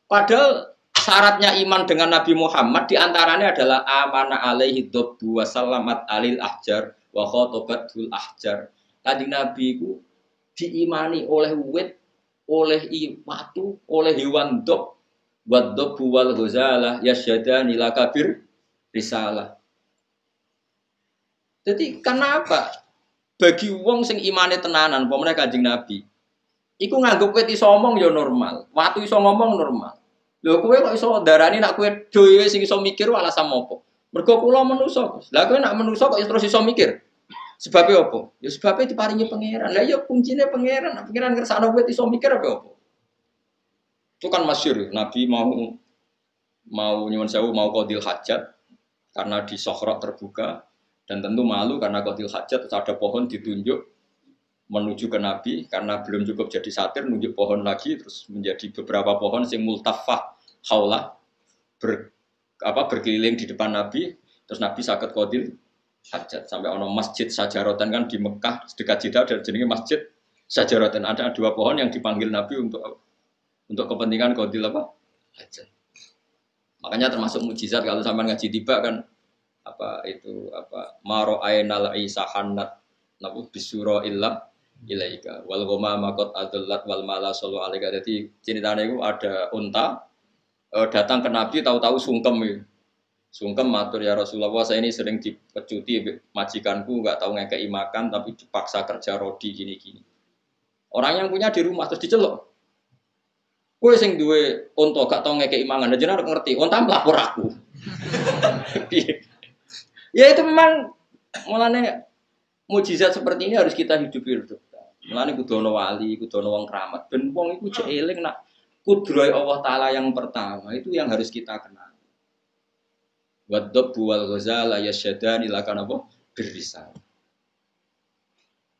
Padahal syaratnya iman dengan Nabi Muhammad diantaranya adalah amana alaihi dobbu wa salamat alil ahjar wa khotobatul ahjar. Tadi Nabi itu diimani oleh wit, oleh watu, oleh hewan dob, waddob wal ghazalah yasyadani lakabir risalah. Jadi kenapa bagi wong sing imane tenanan, pemene Kanjeng Nabi, iku nganggep kowe iso ngomong ya normal, watu iso ngomong normal. Lho kowe kok iso darani nak kowe dhewe sing iso mikir alasan apa? Mergo kula manusa. Lah kowe nak manusa kok terus iso mikir? Sebabnya apa? Ya sebabnya diparingi pangeran. Lah ya kuncinya pangeran. Pangeran ngersakno kowe iso mikir apa? Itu kan masyhur. Nabi mau nyuwun sewu mau qadil hajat karena di Sokhrok terbuka dan tentu malu karena qadil hajat terus ada pohon ditunjuk menuju ke Nabi karena belum cukup jadi satir nunjuk pohon lagi terus menjadi beberapa pohon sing multafah haulah berkeliling di depan Nabi terus Nabi sakit qadil hajat sampai ono masjid Sajarotan kan di Mekah dekat Jeddah dan jenenge masjid Sajarotan ada dua pohon yang dipanggil Nabi untuk kepentingan qadil apa hajat. Makanya termasuk mukjizat kalau sampean ngaji tiba kan maro ainal isahannat nabu bisura illa ilaika wal ghamama qad adallat wal mala sallu alaika. Jadi ceritanya itu ada unta datang ke Nabi tahu-tahu sungkem ya. Sungkem matur ya Rasulullah, saya ini sering dipecuti majikanku nggak tahu ngekei makan tapi dipaksa kerja rodi gini-gini. Orang yang punya di rumah terus diceluk. Kowe sing duwe unta gak tau ngekei mangan, jenengan ngerti, unta melapor aku. Ya itu memang mulane mukjizat seperti ini harus kita hidupi. Mulane kudu ana wali, kudu ana wong keramat. Ben wong iku jek eling nak Kudroy Allah Ta'ala yang pertama itu yang harus kita kenal. Wadab wal ghazala yasyadani lakan apa? Berisal.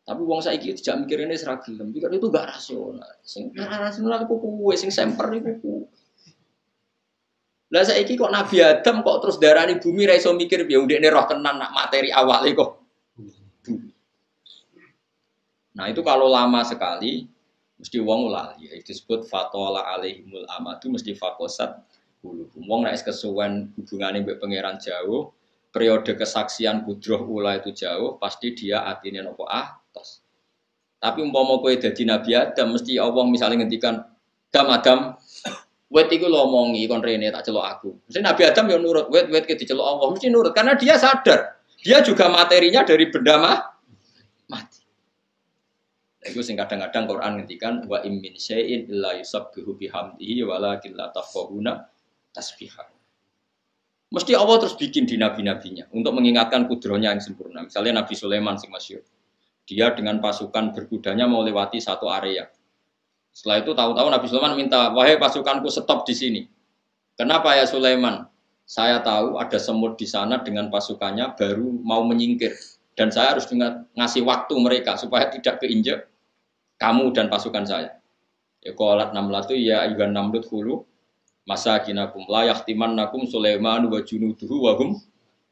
Tapi wong saiki tidak mikir ini seragam, pikir itu gak rasional. Sing rasional itu kuwe, sing semper itu kuwe. Lah saiki kok Nabi Adam kok terus darani bumi ra iso mikir piye ndekne roh tenan nak materi awale kok. Nah, itu kalau lama sekali mesti wong lali. Itu disebut fatola alaihimul amadu mesti fakosat dulu. Wong nek kesuwen hubungane mbek pangeran jauh, periode kesaksian kudroh ula itu jauh, pasti dia atine nopo atos. Tapi umpama kowe dadi Nabi Adam mesti Allah misalnya ngendikan Adam wet iku lo omongi kon rene tak celuk aku. Mesti Nabi Adam yo nurut, wet ke diceluk Allah mesti nurut karena dia sadar. Dia juga materinya dari benda mati. Iku sing kadang-kadang Quran ngendikan wa im min syai'in illa yusabbihu bihamdihi walakin la tafqahuna tasbihah. Mesti Allah terus bikin di nabi-nabinya untuk mengingatkan kudrohnya yang sempurna. Misalnya Nabi Sulaiman sing masyhur. Dia dengan pasukan berkudanya mau lewati satu area. Setelah itu tahu-tahu Nabi Sulaiman minta, wahai pasukanku stop di sini. Kenapa ya Sulaiman? Saya tahu ada semut di sana dengan pasukannya baru mau menyingkir. Dan saya harus ngasih waktu mereka supaya tidak keinjak kamu dan pasukan saya. Ya qalat namlatu ya ayyuhan namlut khulu masakinakum la yahtimannakum Sulaiman wa junuduhu wa hum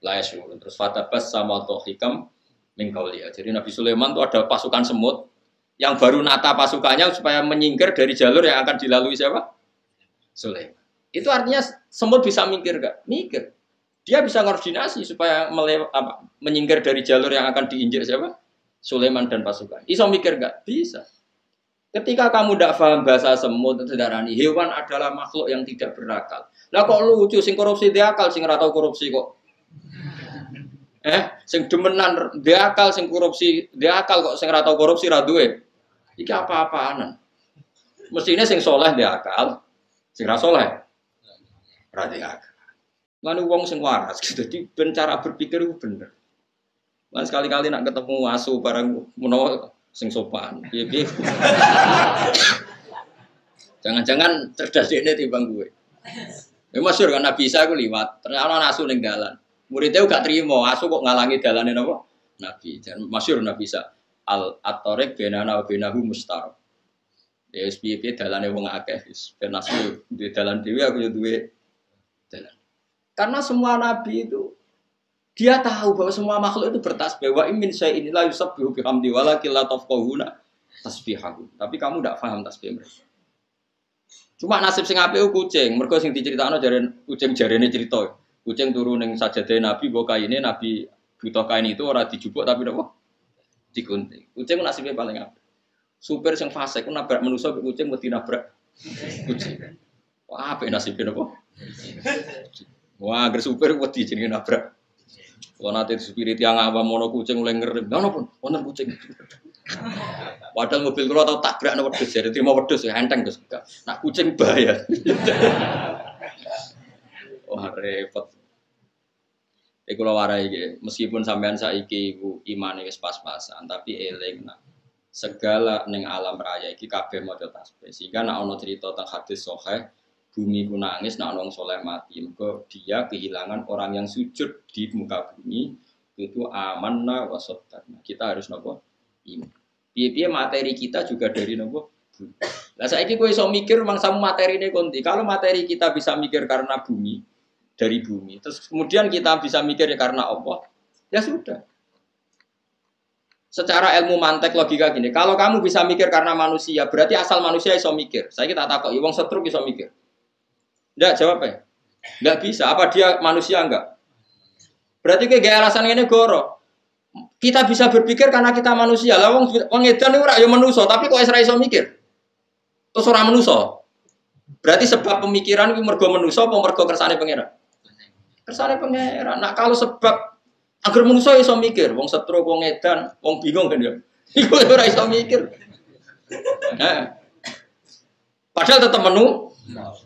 la yashurun. Terus fatabas sama hikam min qawliya. Jadi Nabi Sulaiman itu ada pasukan semut yang baru nata pasukannya supaya menyingkir dari jalur yang akan dilalui siapa? Sulaiman. Itu artinya semut bisa mikir gak? Mikir. Dia bisa koordinasi supaya menyingkir dari jalur yang akan diinjak siapa? Sulaiman dan pasukan. Iso mikir gak? Bisa. Ketika kamu tidak paham bahasa semut, saudara, hewan adalah makhluk yang tidak berakal. Lah kok lucu, sing korupsi dia akal, sing ora tau korupsi kok. Sing demenan dia akal, sing korupsi dia akal kok, sing ora tau korupsi ra duwe. Iki apa-apaanan. Mestinya sing soleh dia akal, sing ra soleh ra dia akal. Lalu wong sing waras, jadi cara berpikir itu bener. Lan sekali-kali nak ketemu asu barang menawa sing sopan. Piye-piye. Jangan-jangan cerdas dekne timbang gue. Ya masyhur kan Nabi Isa ku liwat, ternyata ana asu ning dalan. Muridnya gak terima, asu kok ngalangi dalane napa? Nabi. Dan masyhur Nabi Isa al-atoriq benana wa benahu mustar. Ya wis piye-piye dalane wong akeh wis ben asu di dalan dhewe aku yo duwe dalan. Karena semua nabi itu dia tahu bahwa semua makhluk itu bertasbih. Wa min syai'in la yusabbihu bihamdi walakin la tafqahuna tasbihahu. Tapi kamu tidak paham tasbih mereka. Cuma nasib sing apik kucing, mergo sing diceritakno jare kucing jarene cerita. Kucing turu ning sajadah Nabi mbok kaine Nabi buta kain itu ora dijupuk tapi napa? Digunting. Kucing nasibnya paling apik. Supir sing fasik nabrak manusa kucing mesti nabrak kucing. Wah, apik nasibnya napa? Wah, agar supir wedi jenenge nabrak. Kalau nanti spirit yang awam mono kucing mulai ngerem, ngono pun, wonten kucing. Padahal mobil kula tau tabrak nang wedhus, jadi terima wedhus ya enteng terus. Nak kucing bahaya. Wah, repot. Iku kula warai iki, meskipun sampean saiki iku imane wis pas-pasan, tapi eling nak segala ning alam raya iki kabeh maca tasbih. Sehingga nek ana cerita teng hadis sahih bumi ku nangis nak wong soleh mati, mergo dia kehilangan orang yang sujud di muka bumi itu amanna wa saddaqna. Kita harus napa? Iman. Piye-piye materi kita juga dari napa? Bumi. Lah saiki kowe iso mikir mangsamu materine konti. Kalau materi kita bisa mikir karena bumi, dari bumi, terus kemudian kita bisa mikir karena Allah, ya sudah. Secara ilmu mantek logika gini, kalau kamu bisa mikir karena manusia, berarti asal manusia iso mikir. Saya kita takoki wong setruk iso mikir. Enggak jawabnya. Enggak bisa. Apa dia manusia enggak? Berarti kayak alasan ini goro. Kita bisa berpikir karena kita manusia. Lah wong edan ora ya manusa, tapi kok ora iso mikir. Terus ora manusa. Berarti sebab pemikiran iku mergo manusa apa mergo kersane pangeran? Kersane pangeran. Nah kalau sebab agar manusa iso mikir, wong setro, wong edan, wong bingung kan ya. Iku ora iso mikir. Padahal tetap menu.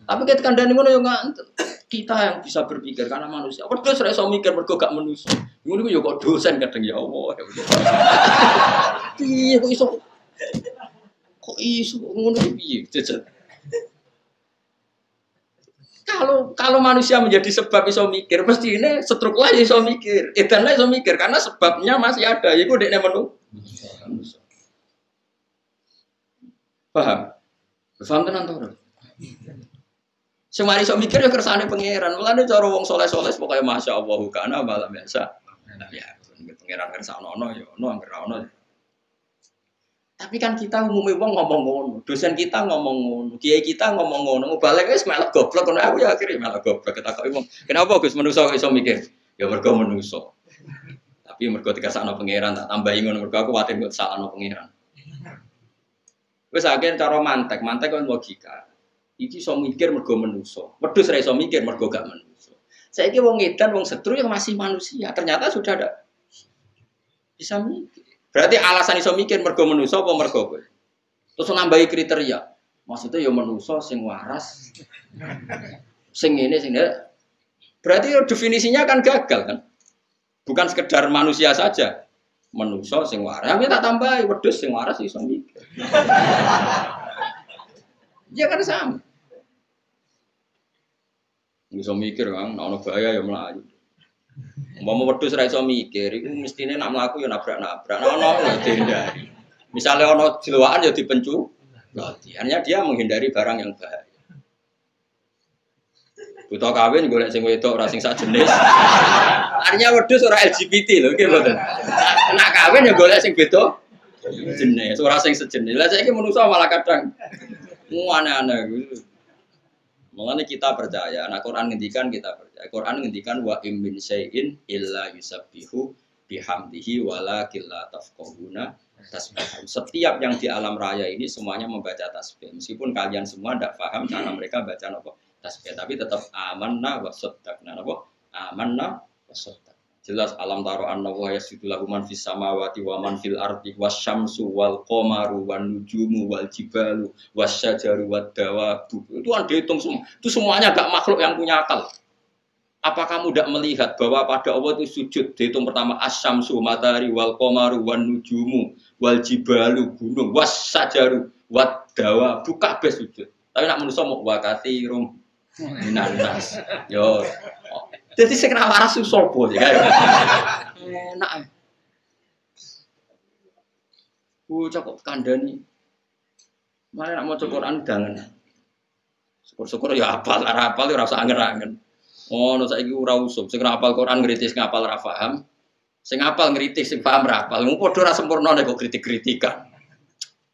Tapi ketika kandhane ngono yo ngantuk. Kita yang bisa berpikir karena manusia. Wedhus ora iso mikir mergo gak manusia. Ngono ku yo kok dosen kadang ya Allah. Piye kok iso? Kok iso ngono piye? Jajan. Kalau manusia menjadi sebab iso mikir, mesti ini setruk lah iso mikir, edan lah iso mikir karena sebabnya masih ada. Iku dekne manusia. Paham? Paham tenan to? Semari iso mikir ya kersane pangeran. Mulane cara wong saleh-saleh pokoke masyaallah kana malam biasa. Ya, pangeran kersane ono ya ono anggere ono. Tapi kan kita umumnya wong ngomong ngono, dosen kita ngomong ngono, kiai kita ngomong ngono, balik wis melok goblok ngono aku ya akhire melok goblok ketakoki wong. Kenapa Gus manusa kok iso mikir? Ya mergo manusa. Tapi mergo dikasakno pangeran tak tambahi ngono mergo aku kuwatir kok salahno pangeran. Wis akhir cara mantek kan logika. Iki iso mikir mergo manusa. Wedhus ra iso mikir mergo gak manusa. Saiki wong edan wong setru yang masih manusia, ternyata sudah ada bisa mikir. Berarti alasan iso mikir mergo manusa apa mergo kowe? Terus nambahi kriteria. Maksudnya ya manusa sing waras. Sing ngene sing ndak. Berarti definisinya kan gagal kan? Bukan sekedar manusia saja. Manusa sing waras. Tapi tak tambahi wedhus sing waras iso mikir. Ya kan sama. Iso mikir kan, ana bahaya ya mlayu. Umpama wedhus ra iso mikir, iku mestine nak mlaku ya nabrak-nabrak. Ono ya dihindari. Misale ono jelowakan ya dipencu. Artinya dia menghindari barang yang bahaya. Buta kawin golek sing wedok ora sing sak jenis. Artinya wedhus ora LGBT lho, nggih mboten. Nak kawin ya golek sing beda jenis, ora sing sejenis. Lah saiki manusa malah kadang aneh-aneh gitu. Mengenai kita percaya, nah Quran ngendikan kita percaya. Quran ngendikan wa im min syai'in illa yusabbihu bihamdihi walakin la tafqahuna tasbihahum. Setiap yang di alam raya ini semuanya membaca tasbih. Meskipun kalian semua tidak paham cara mereka baca apa tasbih, tapi tetap amanna wa saddaqna apa? Amanna wa saddaqna. Jelas alam taro anna wa yasjudu lahu man fis samawati wa man fil ardi wasyamsu wal qamaru wan nujumu wal jibalu wasyajaru wad dawabu. Itu kan dihitung semua. Itu semuanya enggak makhluk yang punya akal. Apa kamu tidak melihat bahwa pada Allah itu sujud dihitung pertama asyamsu matahari wal qamaru wan nujumu wal jibalu gunung wasyajaru wad dawabu kabeh sujud. Tapi nak manusa mau wa katsirum minanas. Yo jadi sing ra waras sapa ya kae. Enak. Cukup kandhani. Mare nak maca Quran dangen. Syukur-syukur ya hafal, ora hafal ora usah anger-anger. Ngono saiki ora usum, sing hafal Quran ngritis ngapal ora paham. Sing hafal ngritis sing paham ora hafal. Mung padha ora sempurna nek kok kritik-kritikan.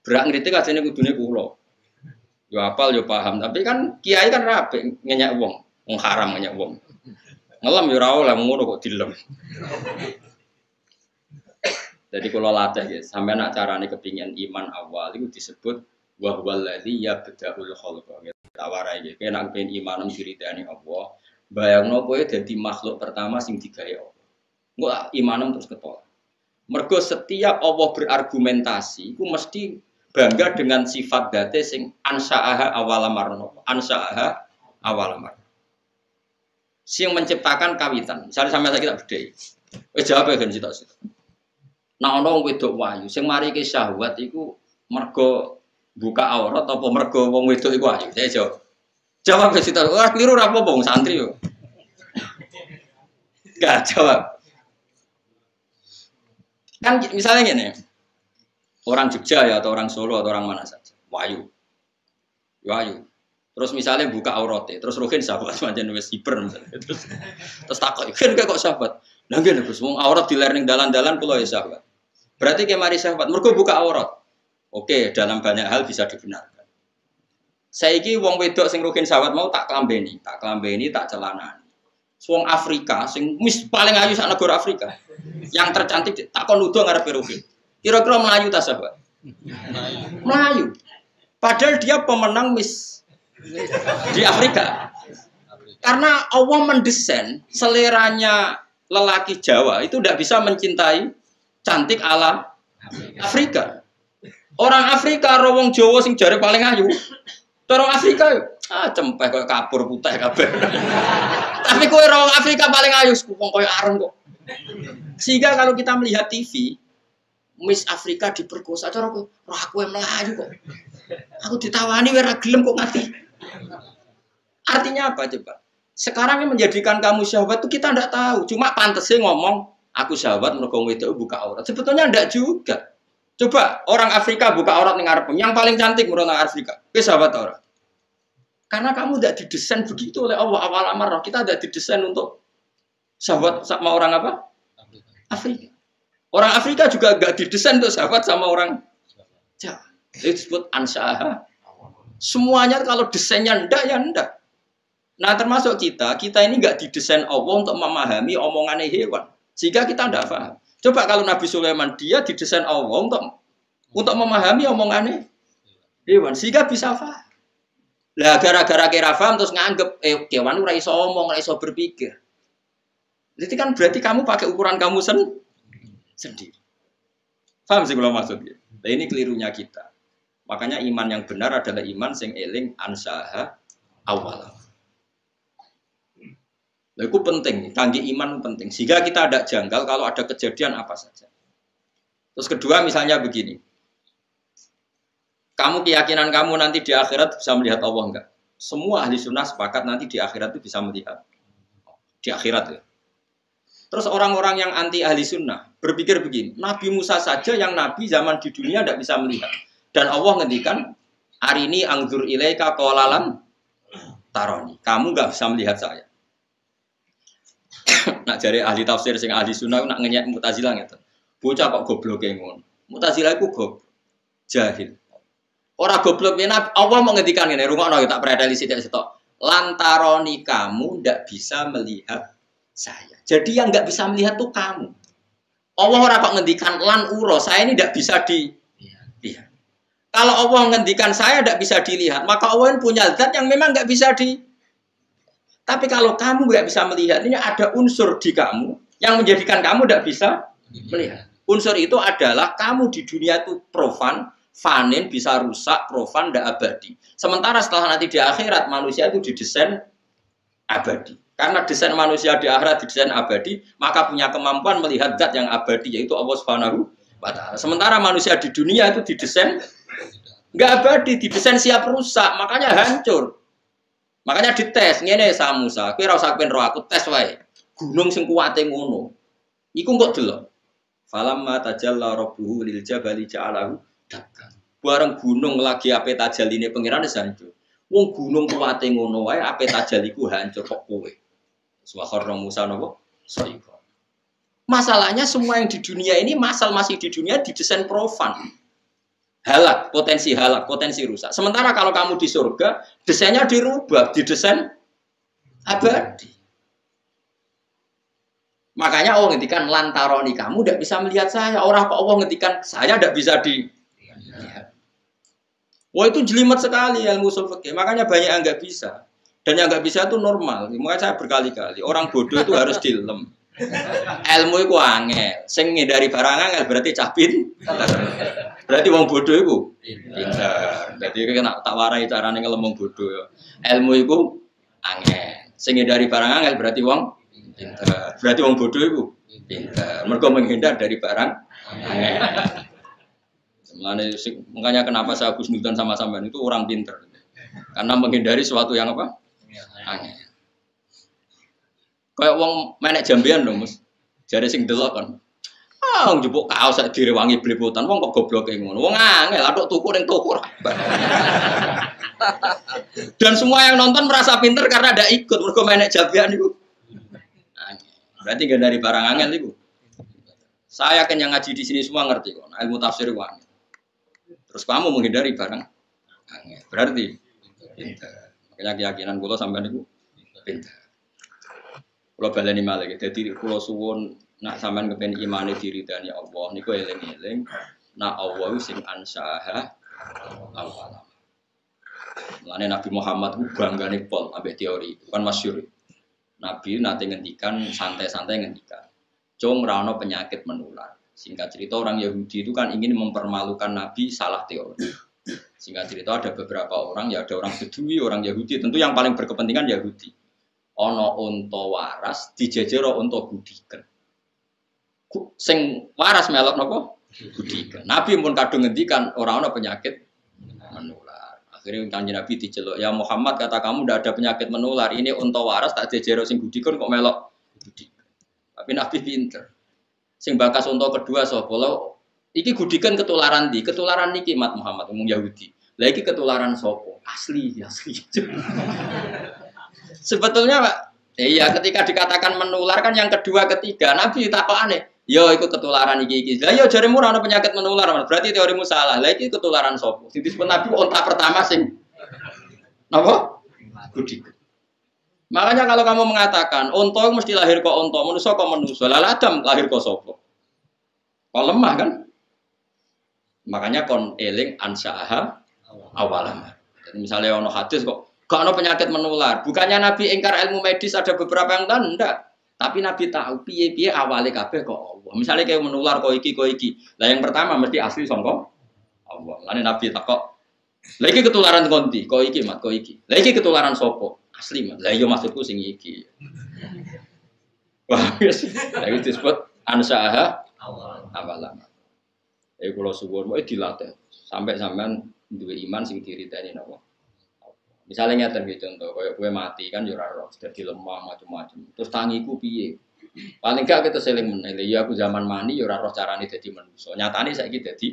Berak ngritik ajene kudune kula. Yo hafal yo paham, tapi kan kiai kan rapi ngenyek wong, wong haram ngenyek wong. Ngelam ya ora oleh ngono kok dilem. Jadi kalau latih ya, sampai nak carane kepingin iman awal itu disebut wa huwal ladzi yabda'ul khalqa. Tawarai iki kena kepengin iman diridani Allah. Bayangno kowe dadi makhluk pertama sing digawe Allah. Engko imanem terus ketolak. Mergo setiap Allah berargumentasi iku mesti bangga dengan sifat dzate sing ansa'aha awalamar. Ansa'aha awalamar. Sing menciptakan kawitan. Misalnya sampai kita bedhei. Wis jawab ya kan sitok. Nah ana wong wedok wayu sing mari ke syahwat iku mergo buka aurat apa mergo wong wedok iku wayu. Saya jawab. Jawab ke sitok. Wah keliru ra apa wong santri yo. Enggak jawab. Kan misalnya gini. Orang Jogja ya atau orang Solo atau orang mana saja. Wayu. Wayu. Terus misalnya buka auratnya, terus Ruhin sahabat macam wis hiper misalnya. Terus takut, kan kok sahabat. Nah gini Gus, wong aurat di learning dalan-dalan kula ya sahabat. Berarti ke mari sahabat, mergo buka aurat. Oke, dalam banyak hal bisa dibenarkan. Saiki wong wedok sing Ruhin sahabat mau tak klambeni, tak celanani. Wong Afrika sing paling ayu sak negara Afrika. Yang tercantik tak kon nuduh ngarepe Ruhin. Kira-kira melayu ta sahabat? Melayu. Padahal dia pemenang Miss di Afrika. Karena Allah mendesain seleranya lelaki Jawa itu tidak bisa mencintai cantik ala Afrika. Orang Afrika rawong Jawa sing jare paling ayu. Orang Afrika cempeh koyo kapur putih kabeh. Tapi kowe rawong Afrika paling ayu wong koyo areng kok. Sehingga kalau kita melihat TV Miss Afrika diperkosa cara kowe aku melayu kok. Aku ditawani ora gelem kok ngati. Artinya apa coba? Sekarang yang menjadikan kamu syahwat itu kita tidak tahu. Cuma pantasnya ngomong, aku syahwat mergo wedok buka aurat. Sebetulnya tidak juga. Coba orang Afrika buka aurat ning ngarep, yang paling cantik menurut orang Afrika. Wis syahwat aurat. Karena kamu tidak didesain begitu oleh Allah awal amar. Kita tidak didesain untuk syahwat sama orang apa? Afrika. Orang Afrika juga enggak didesain untuk syahwat sama orang Jawa. Itu disebut ansyaha. Semuanya kalau desainnya ndak ya ndak. Nah termasuk kita ini nggak didesain Allah untuk memahami omongannya hewan, sehingga kita tidak paham. Coba kalau Nabi Sulaiman dia didesain Allah untuk memahami omongannya hewan, sehingga bisa paham. Lah gara-gara kira paham terus nganggep kewan ora iso omong, ora iso berpikir. Jadi kan berarti kamu pakai ukuran kamu sendiri. Paham sih kalau maksudnya? Nah ini kelirunya kita. Makanya iman yang benar adalah iman sing eling ansaha awal. Nah, itu penting, tanggi iman penting. Sehingga kita ada janggal kalau ada kejadian apa saja. Terus kedua misalnya begini. Kamu keyakinan kamu nanti di akhirat bisa melihat Allah enggak? Semua ahli sunnah sepakat nanti di akhirat itu bisa melihat. Di akhirat ya. Terus orang-orang yang anti ahli sunnah berpikir begini. Nabi Musa saja yang nabi zaman di dunia tidak bisa melihat. Dan Allah ngendikan, arini angzur ilaika qolalan taroni. Kamu enggak bisa melihat saya. Nak jari ahli tafsir sing ahli sunnah nak ngenyek Mu'tazilah ngeten. Bocah kok gobloke ngono. Mu'tazilah iku goblok. Jahil. Ora goblok yen Allah mau ngendikan ngene, rungokno tak predeli sithik setok. Lantaroni kamu ndak bisa melihat saya. Jadi yang nggak bisa melihat tuh kamu. Allah ora kok ngendikan lan uro, saya ini ndak bisa dilihat. Kalau Allah ngendikan saya ndak bisa dilihat, maka Allah punya zat yang memang nggak bisa Tapi kalau kamu nggak bisa melihat, ini ada unsur di kamu yang menjadikan kamu tidak bisa melihat. Unsur itu adalah kamu di dunia itu profan, fanin, bisa rusak, profan, tidak abadi. Sementara setelah nanti di akhirat, manusia itu didesain abadi. Karena desain manusia di akhirat didesain abadi, maka punya kemampuan melihat zat yang abadi, yaitu Allah Subhanahu wa Ta'ala. Sementara manusia di dunia itu didesain nggak abadi, didesain siap rusak, makanya hancur. Makanya dites, ngene sa Musa, kowe ora usah roh aku tes wae. Gunung sing kuwate ngono. Iku kok delok. Falamma tajalla rabbuhu lil jabali ja'alahu dakkan. Bareng gunung lagi ape tajaline pangeran wis hancur. Wong gunung kuwate ngono wae ape tajaliku hancur kok kowe. Subhanallah Musa nopo? Soiko. Masalahnya semua yang di dunia ini masih di dunia didesain profan. Halak, potensi rusak. Sementara kalau kamu di surga, desainnya dirubah, didesain abadi. Makanya Allah ngendikan lantaroni kamu tidak bisa melihat saya. Orang kok Allah ngendikan saya tidak bisa dilihat. Wah itu jelimet sekali ilmu ushul fikih. Makanya banyak yang nggak bisa. Dan yang nggak bisa itu normal. Makanya saya berkali-kali orang bodoh itu harus dilem. Ilmu itu angel. Sing ngindari barang angel berarti capin. Berarti wong bodoh iku pinter. Dadi kena tak warai carane ngelem wong bodoh. Ilmu iku angel. Sing dari barang angel berarti wong pinter. Berarti wong bodoh iku pinter. Mergo menghindar dari barang angel. Makanya kenapa saya husnudzon sama sampean itu orang pinter. Karena menghindari sesuatu yang apa? Angel. Kayak wong menek jambean lho, Mus. Jare sing delok kan. Wong njupuk kaos sak direwangi blepotan wong kok gobloke ngono. Wong angel atuk tuku ning toko. Dan semua yang nonton merasa pinter karena ada ikut mergo menek jabian niku. Berarti gak dari barang angel niku. Saya kan yang ngaji di sini semua ngerti kok. Ilmu tafsir wae. Terus kamu menghindari barang angel. Berarti pinter. Makanya keyakinan kula sampean niku pinter. Kula baleni malih. Dadi kula suwun nak sampean kepen imane diridani Allah niku eling-eling nak Allah sing ansaha awal. Mulane Nabi Muhammad ku banggane pol ambek teori kan masyhur. Nabi nate ngendikan santai-santai ngendikan, "Cung ra ono penyakit menular." Singkat cerita orang Yahudi itu kan ingin mempermalukan Nabi salah teori. Singkat cerita ada beberapa orang, ya ada orang Bedui, orang Yahudi, tentu yang paling berkepentingan Yahudi. Ono unta waras dijejero unta gudiken. Sing waras melok napa? Gudikan. Nabi pun kadung ngendikan ora ana penyakit menular. Akhirnya Kanjeng Nabi diceluk, "Ya Muhammad, kata kamu ndak ada penyakit menular. Ini unta waras tak jejero sing budikon kok melok budik." Tapi Nabi pinter. Sing bakas unta kedua sapa? Lho, iki gudikan ketularan di, ketularan niki Mat Muhammad ngomong Yahudi. Lah iki ketularan sapa? Asli. Sebetulnya Pak, iya ketika dikatakan menular kan yang kedua ketiga Nabi takokane, yo iku ketularan iki. Lah yo jaremu ora ana penyakit menular, berarti teorimu salah. Lah iki ketularan sapa? Sing disebut Nabi unta pertama sing napa? Gudik. Makanya kalau kamu mengatakan unta mesti lahir kok unta, manusa kok manusa. Lah Adam lahir kok sapa? Kok lemah kan? Makanya kon eling ansaaha awalan. Jadi misalnya ono hadis kok gak ono penyakit menular. Bukannya Nabi ingkar ilmu medis ada beberapa yang enggak. Tapi Nabi tahu piye-piye awale kabeh kok Allah. Misalnya kayak menular kok iki. Lah yang pertama mesti asli sangka Allah. Lane Nabi takok, "Lah iki ketularan konti, kok iki Mat, kok iki. Lah iki ketularan sapa? Asli Mat. Lah iya maksudku sing iki." Wah, wis. Lah iki disebut ansaaha awalan. Kula suwun wae dilatih sampai sampean duwe iman sing diriteni napa. Misalnya ngeten iki contoh, kaya kowe mati kan yo ora roh, dadi lemah macam-macam. Terus tangiku piye? Paling gak kita seling meneh. Ya aku zaman mani yo ora roh carane dadi manusa. Nyatane saiki dadi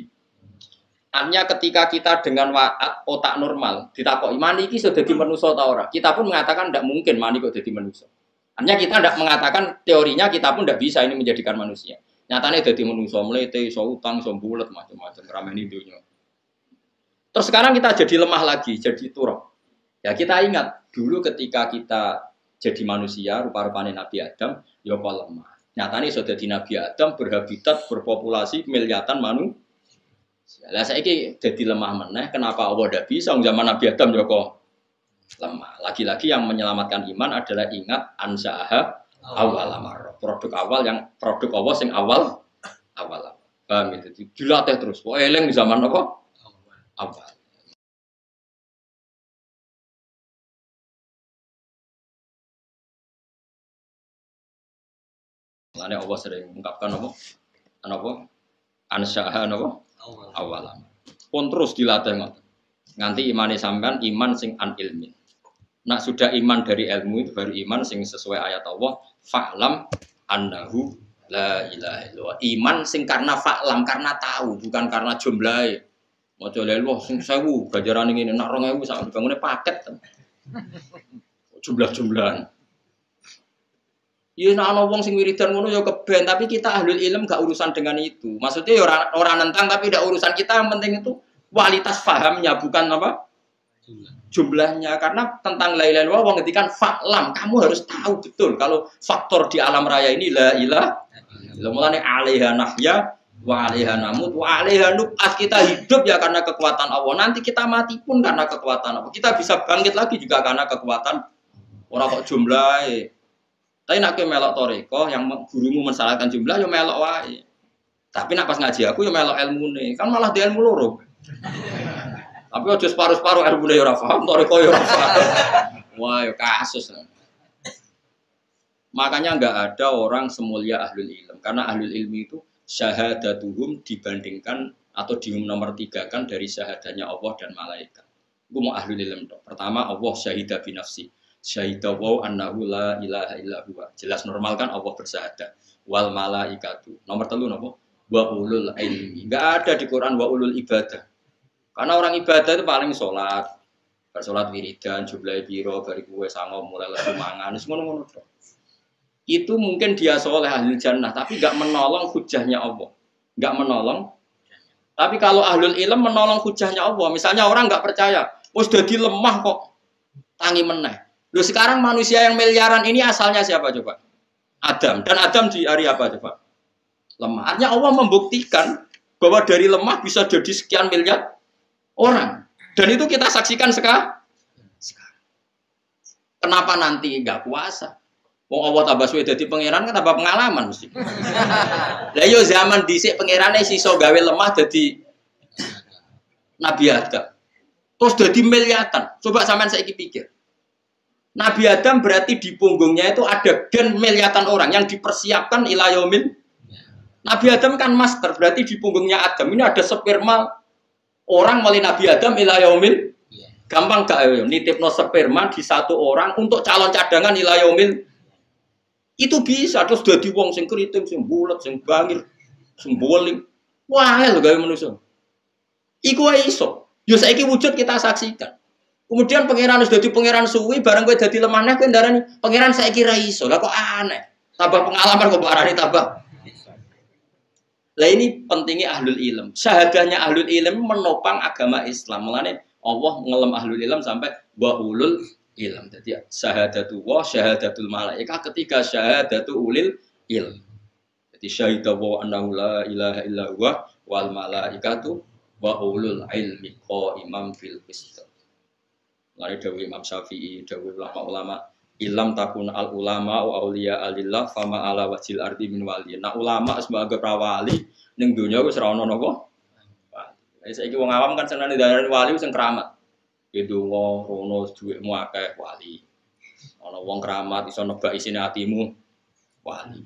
artinya ketika kita dengan otak normal ditakoki mani iki iso dadi manusa ta ora? Kita pun mengatakan ndak mungkin mani kok dadi manusa. Artinya kita ndak mengatakan teorinya kita pun ndak bisa ini menjadikan manusia. Nyatane dadi manusa mlete, iso utang, iso bulet macam-macam rameni dunya. Terus sekarang kita jadi lemah lagi, jadi turun. Ya kita ingat dulu ketika kita jadi manusia rupa-rupane Nabi Adam, ya kok lemah. Nyatane iso dadi Nabi Adam berhabitat berpopulasi miliatan manusia. Lah saiki dadi lemah meneh, kenapa Allah ndak bisa zaman Nabi Adam ya kok lemah. Lagi-lagi yang menyelamatkan iman adalah ingat ansaaha awal amar. Produk awal yang produk Allah sing awal. Paham ya? Jadi dilatih terus. Kok eling di zaman apa? Awal. Mulane Allah sering mengungkapkan apa? Ansaaha napa? Awal. Pun terus dilatih ngoten. Nganti imane sampean iman sing an ilmi. Nak sudah iman dari ilmu itu baru iman sing sesuai ayat Allah, fa'lam annahu la ilaha illallah. Iman sing karena fa'lam, karena tahu, bukan karena jumlahe. Maca la ilaha sing 1000, ganjarane ngene nak 2000 sak dibangune paket. Jumlah-jumlahan. Ya nek ana wong sing wiridan ngono ya keben, tapi kita ahlul ilm gak urusan dengan itu. Maksudnya ya ora nentang tapi ndak urusan kita, yang penting itu kualitas fahamnya bukan apa? Jumlahnya. Karena tentang la ilaha illallah wong ngetikan fa'lam, kamu harus tahu betul kalau faktor di alam raya ini la ilaha illallah. Mulane alaiha nahya wa alaiha namut wa alaiha nub'ats. Kita hidup ya karena kekuatan Allah. Nanti kita mati pun karena kekuatan Allah. Kita bisa bangkit lagi juga karena kekuatan ora kok jumlahe. Tapi nak kowe melok toreko yang gurumu mensyaratkan jumlah ya melok wae. Tapi nak pas ngaji aku ya melok ilmune. Kan malah di ilmu loro. Tapi aja separuh-separuh ilmune ya ora paham, toreko ya ora paham. Wah, ya kasus. Makanya enggak ada orang semulia ahlul ilm. Karena ahlul ilmi itu syahadatuhum dibandingkan atau nomor 3 kan dari syahadanya Allah dan malaikat. Gue mau ahlul ilm dong. Pertama Allah syahidah binafsi. Syahidah wa annahu la ilaha illa huwa. Jelas normal kan Allah bersyahadat. Wal malaikatu. Nomor 3 napa? Wa ulul ilmi. Enggak ada di Quran wa ulul ibadah. Karena orang ibadah itu paling sholat. Bersolat wiridan, jumlah biro, bari kue sango, mulai lesu mangan, ngono-ngono. Itu mungkin dia soleh ahlul jannah, tapi enggak menolong hujahnya Allah. Enggak menolong. Tapi kalau ahlul ilm menolong hujahnya Allah, misalnya orang enggak percaya, oh sudah lemah kok, tangi meneh. Loh sekarang manusia yang miliaran ini asalnya siapa coba? Adam. Dan Adam di hari apa coba? Lemah. Artinya Allah membuktikan bahwa dari lemah bisa jadi sekian miliar orang. Dan itu kita saksikan sekarang. Kenapa nanti enggak puasa? Wong Allah tambah suwe dadi pangeran kan tambah pengalaman mesti. Lah yo zaman dhisik pangerane siso gawe lemah dadi Nabi Adam. Terus dadi miliatan. Coba sampean saiki pikir. Nabi Adam berarti di punggungnya itu ada gen miliatan orang yang dipersiapkan ila yaumil. Nabi Adam kan master, berarti di punggungnya Adam ini ada sperma orang melalui Nabi Adam ila yaumil Gampang gak ya nitipno sperma di satu orang untuk calon cadangan ila yaumil itu bisa terus dadi wong sing kriting, sing bulet, sing bangir, sing boling. Wah, lho gawe manusa. Iku wae iso. Yo saiki wujud kita saksikan. Kemudian pangeran wis dadi pangeran suwi bareng kowe dadi lemah neh kowe ndarani pangeran saiki ra iso. Lah kok aneh. Tambah pengalaman kok arani tambah. Lah ini pentingnya ahlul ilm. Syahadahnya ahlul ilm menopang agama Islam. Mulane Allah ngelem ahlul ilm sampai wa ulul ilm. Jadi syahadatu wa syahadatul malaika ketika syahadatu ulil ilm. Jadi syahidah wa annahu la ilaha illa huwa wal malaikatu wa ulul ilmi qaimam fil qist. Mulane dawuh Imam Syafi'i, dawuh ulama-ulama ilam takun al ulama wa auliya alillah fama ala wajil ardi min wali. Nah ulama sebagai prawali ning donya wis ora ono napa. Wali. Saiki wong awam kan seneng darani wali sing keramat. Gitu wong rono dhuwitmu akeh wali. Ana wong keramat iso nebak isine atimu wali.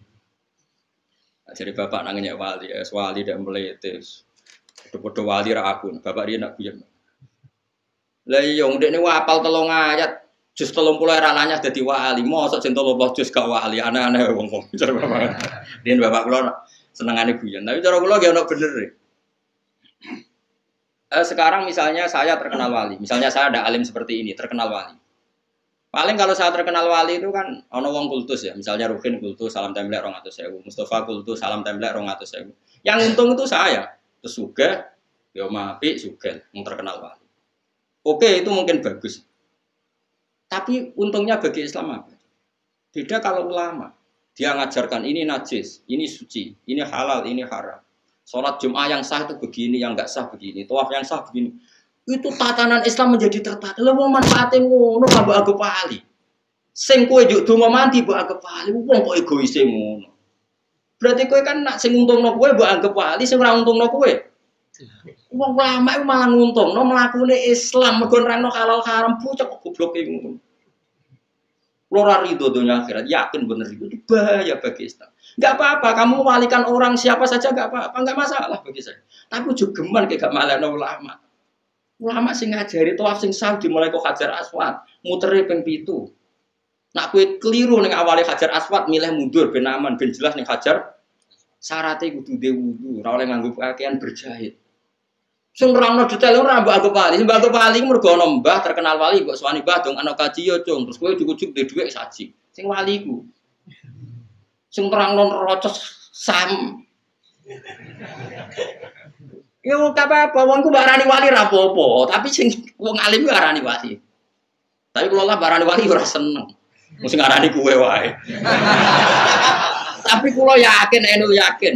Ajare bapak nang nyek wali, wali dak meletes. Padha-padha wali ra akun, bapak riyen nak guyon. Lah iya ndekne apal 3 ayat. Jus 30 era nanya dadi wali, mosok jeng 30 jus gak wali, aneh-aneh wong-wong. Cara bapak. Riyen bapak kula senengane guyon, tapi cara kula nggih ono bener. Sekarang misalnya saya terkenal wali, misalnya saya ada alim seperti ini, terkenal wali. Paling kalau saya terkenal wali itu kan ono wong kultus ya, misalnya Rukin kultus salam templek 200.000, Mustafa kultus salam templek 200.000. Yang untung itu saya, terus juga yo apik sugih wong terkenal wali. Oke, itu mungkin bagus. Tapi untungnya bagi Islam apa? Beda kalau ulama. Dia ngajarkan ini najis, ini suci, ini halal, ini haram. Sholat Jum'ah yang sah itu begini, yang enggak sah begini. Tawaf yang sah begini. Itu tatanan Islam menjadi tertata. Lah wong manfaate ngono mbok anggap wali. Sing kowe njuk donga mandi mbok anggap wali, wong kok egoise ngono. Berarti kowe kan nak sing untungno kowe mbok anggap wali, sing ora untungno kowe. Wong ulama iku malah nguntungno mlakune Islam mergo nerangno halal haram pucuk gobloke ngono. Ora rido dunia akhirat, yakin bener itu bahaya bagi Islam. Enggak apa-apa, kamu walikan orang siapa saja enggak apa-apa, enggak masalah bagi saya. Tapi juga geman kayak gak malahno ulama. Ulama sing ngajari tawaf sing sah dimulai kok Hajar Aswad, mutere ping 7. Nak kowe keliru ning awale Hajar Aswad milih mundur ben aman, ben jelas ning Hajar syaratnya kudu duwe wudu, ora oleh nganggo pakaian berjahit. Sing nerangno detail ora mbok anggap wali, mbok anggap wali mergo ana mbah terkenal wali mbok suwani mbah dong ana kaji yo cung, terus kowe cukup duwe dhuwit saji. Sing wali ku. Sing nerangno rocos sam. Yo gak apa-apa, wong ku barani wali ra apa-apa, tapi sing wong alim ku arani wali. Tapi kalau lah barani wali ora seneng. Mesti ngarani kuwe wae. Tapi kula yakin, enu yakin.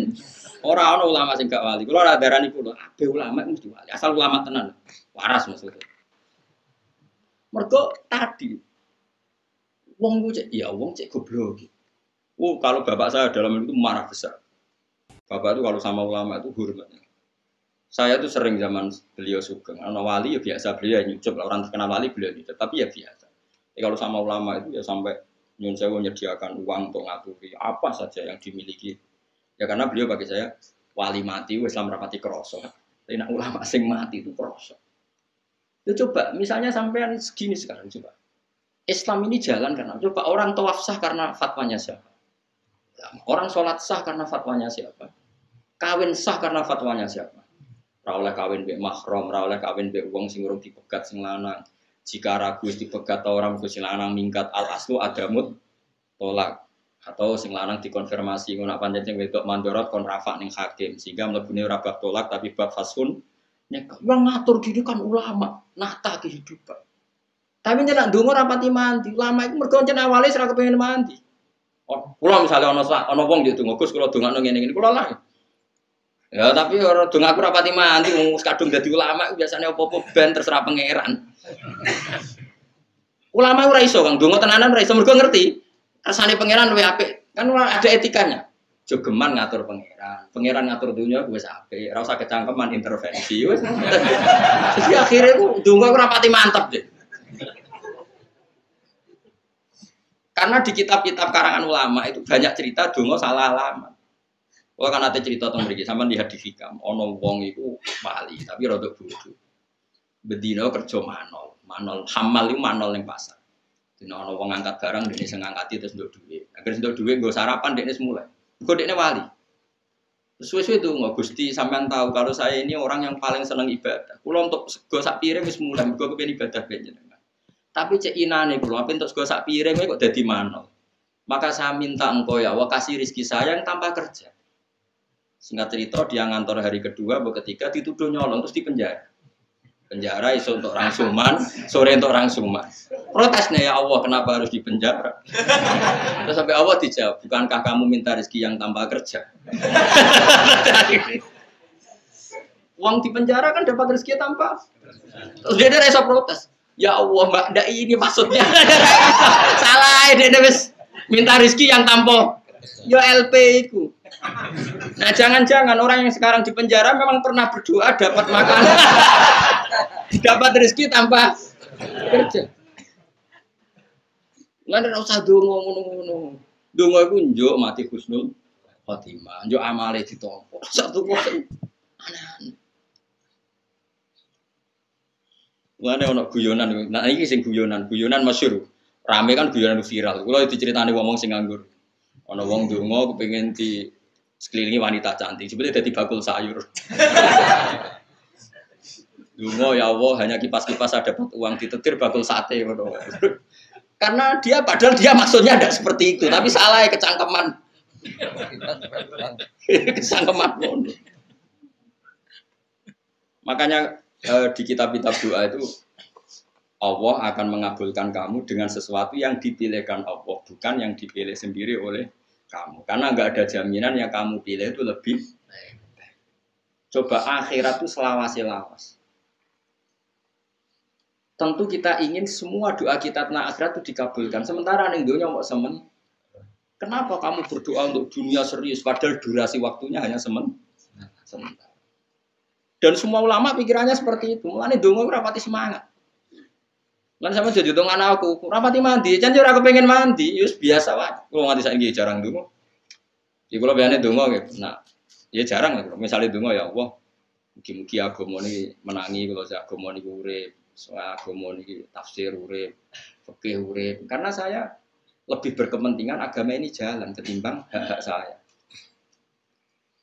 Ora ana ulama sing gak wali. Kula ora darani kula, kabeh ulama mesti wali. Asal ulama tenan. Waras maksudnya. Mergo tadi wong ku cek ya wong cek goblok. Kalau bapak saya dalam itu marah besar. Bapak itu kalau sama ulama itu hormatnya. Saya tuh sering zaman beliau sugeng. Ana wali ya biasa beliau nyucup, orang terkenal wali beliau nyucup, tapi ya biasa. Kalau sama ulama itu ya sampai nyun sewu menyediakan uang untuk ngaturi apa saja yang dimiliki. Ya karena beliau bagi saya wali mati, Islam rapati kroso. Tapi nak ulama sing mati itu kroso. Ya coba, misalnya sampean segini sekarang coba. Islam ini jalan karena coba orang tawaf sah karena fatwanya siapa? Orang sholat sah karena fatwanya siapa? Kawin sah karena fatwanya siapa? Ra oleh kawin mbek mahram, ra oleh kawin mbek wong sing urung dipegat sing lanang. Jika ragu dipegat orang sing lanang mingkat al aslu adamut tolak. Atau sing lanang dikonfirmasi ngono pancen sing wedok mandorot kon rafa ning hakim sehingga mlebune ora bab tolak tapi bab fasun nek wong ngatur diri kan ulama nata kehidupan tapi nek ndonga ora pati mandi ulama iku mergo yen awale ora kepengin mandi kula misale ana wong yo donga Gus kula dongakno ngene-ngene kula lah ya tapi ora donga aku ora pati mandi wong kadung dadi ulama biasane apa-apa ben terserah pangeran ulama ora iso Kang donga tenanan ora iso mergo ngerti rasane pangeran luwih apik. Kan ada etikanya. Jogeman ngatur pangeran. Pangeran ngatur dunia wis apik. Ora usah kecangkeman intervensi wis. Jadi akhirnya ku donga ora pati mantep deh. Karena di kitab-kitab karangan ulama itu banyak cerita donga salah alamat. Kalau kan ada cerita tentang mriki sampean lihat di hikam, ana wong iku wali tapi rada bodoh. bedino kerja manol. Manol hamal itu manol yang pasar. Dina ana wong ngangkat barang dene sing ngangkati terus nduk dhuwit. Agar nduk dhuwit nggo sarapan dekne semula. Engko dekne wali. Suwe-suwe itu nggak Gusti sampean tahu kalau saya ini orang yang paling senang ibadah. Kulo untuk sego sak piring wis mulai mergo kepen ibadah panjenengan. Tapi cek inane kulo ape untuk sego sak piring kok dadi manol. Maka saya minta engkau ya Allah kasih rezeki saya yang tanpa kerja. Singkat cerita dia ngantor hari kedua atau ketiga dituduh nyolong terus dipenjara. Penjara iso untuk rangsuman, sore untuk rangsuman. Protesnya ya Allah kenapa harus dipenjara? Terus sampai Allah dijawab, bukankah kamu minta rezeki yang tanpa kerja? Uang di penjara kan dapat rezeki tanpa. Terus dia rasa protes. Ya Allah mbak, ndak ini maksudnya. Salah dia wis minta rezeki yang tanpa. Yo LP itu. Nah jangan-jangan orang yang sekarang di penjara memang pernah berdoa dapat makanan, dapat rezeki tanpa kerja. Nggak ada usah dongo ngono-ngono. Dongo itu njuk mati husnul khotimah, njuk amale ditompo. Satu kok aneh-aneh. Ngene ono guyonan. Nah iki sing guyonan masyhur. Rame kan guyonan viral. Kula diceritani wong sing nganggur. Ono wong dongo kepengin di sekelilingi wanita cantik. Sebetulnya jadi bakul sayur. Dongo ya Allah hanya kipas-kipas ada dapat uang ditetir bakul sate. Karena dia padahal dia maksudnya tidak seperti itu, tapi salah ya kecangkeman. Kecangkeman. Makanya di kitab-kitab doa itu Allah akan mengabulkan kamu dengan sesuatu yang dipilihkan Allah, bukan yang dipilih sendiri oleh kamu. Karena nggak ada jaminan yang kamu pilih itu lebih baik. Coba akhirat itu selawasi-lawas. Tentu kita ingin semua doa kita tentang akhirat itu dikabulkan. Sementara ning dunya kok semen. Kenapa kamu berdoa untuk dunia serius padahal durasi waktunya hanya sementara. Dan semua ulama pikirannya seperti itu. Mulane donga ora pati semangat. Lan sama jadi dong anakku, rapati mandi, jan yo ora kepengin mandi, wis biasa wae. Kulo nganti saiki jarang donga. Iki kulo biasane donga gitu. Nah, ya jarang lho. Misale donga ya Allah, mugi-mugi agama niki menangi kula sak agama niku urip. Soal agama ini tafsir urip, fikih urip. Karena saya lebih berkepentingan agama ini jalan ketimbang hak-hak saya.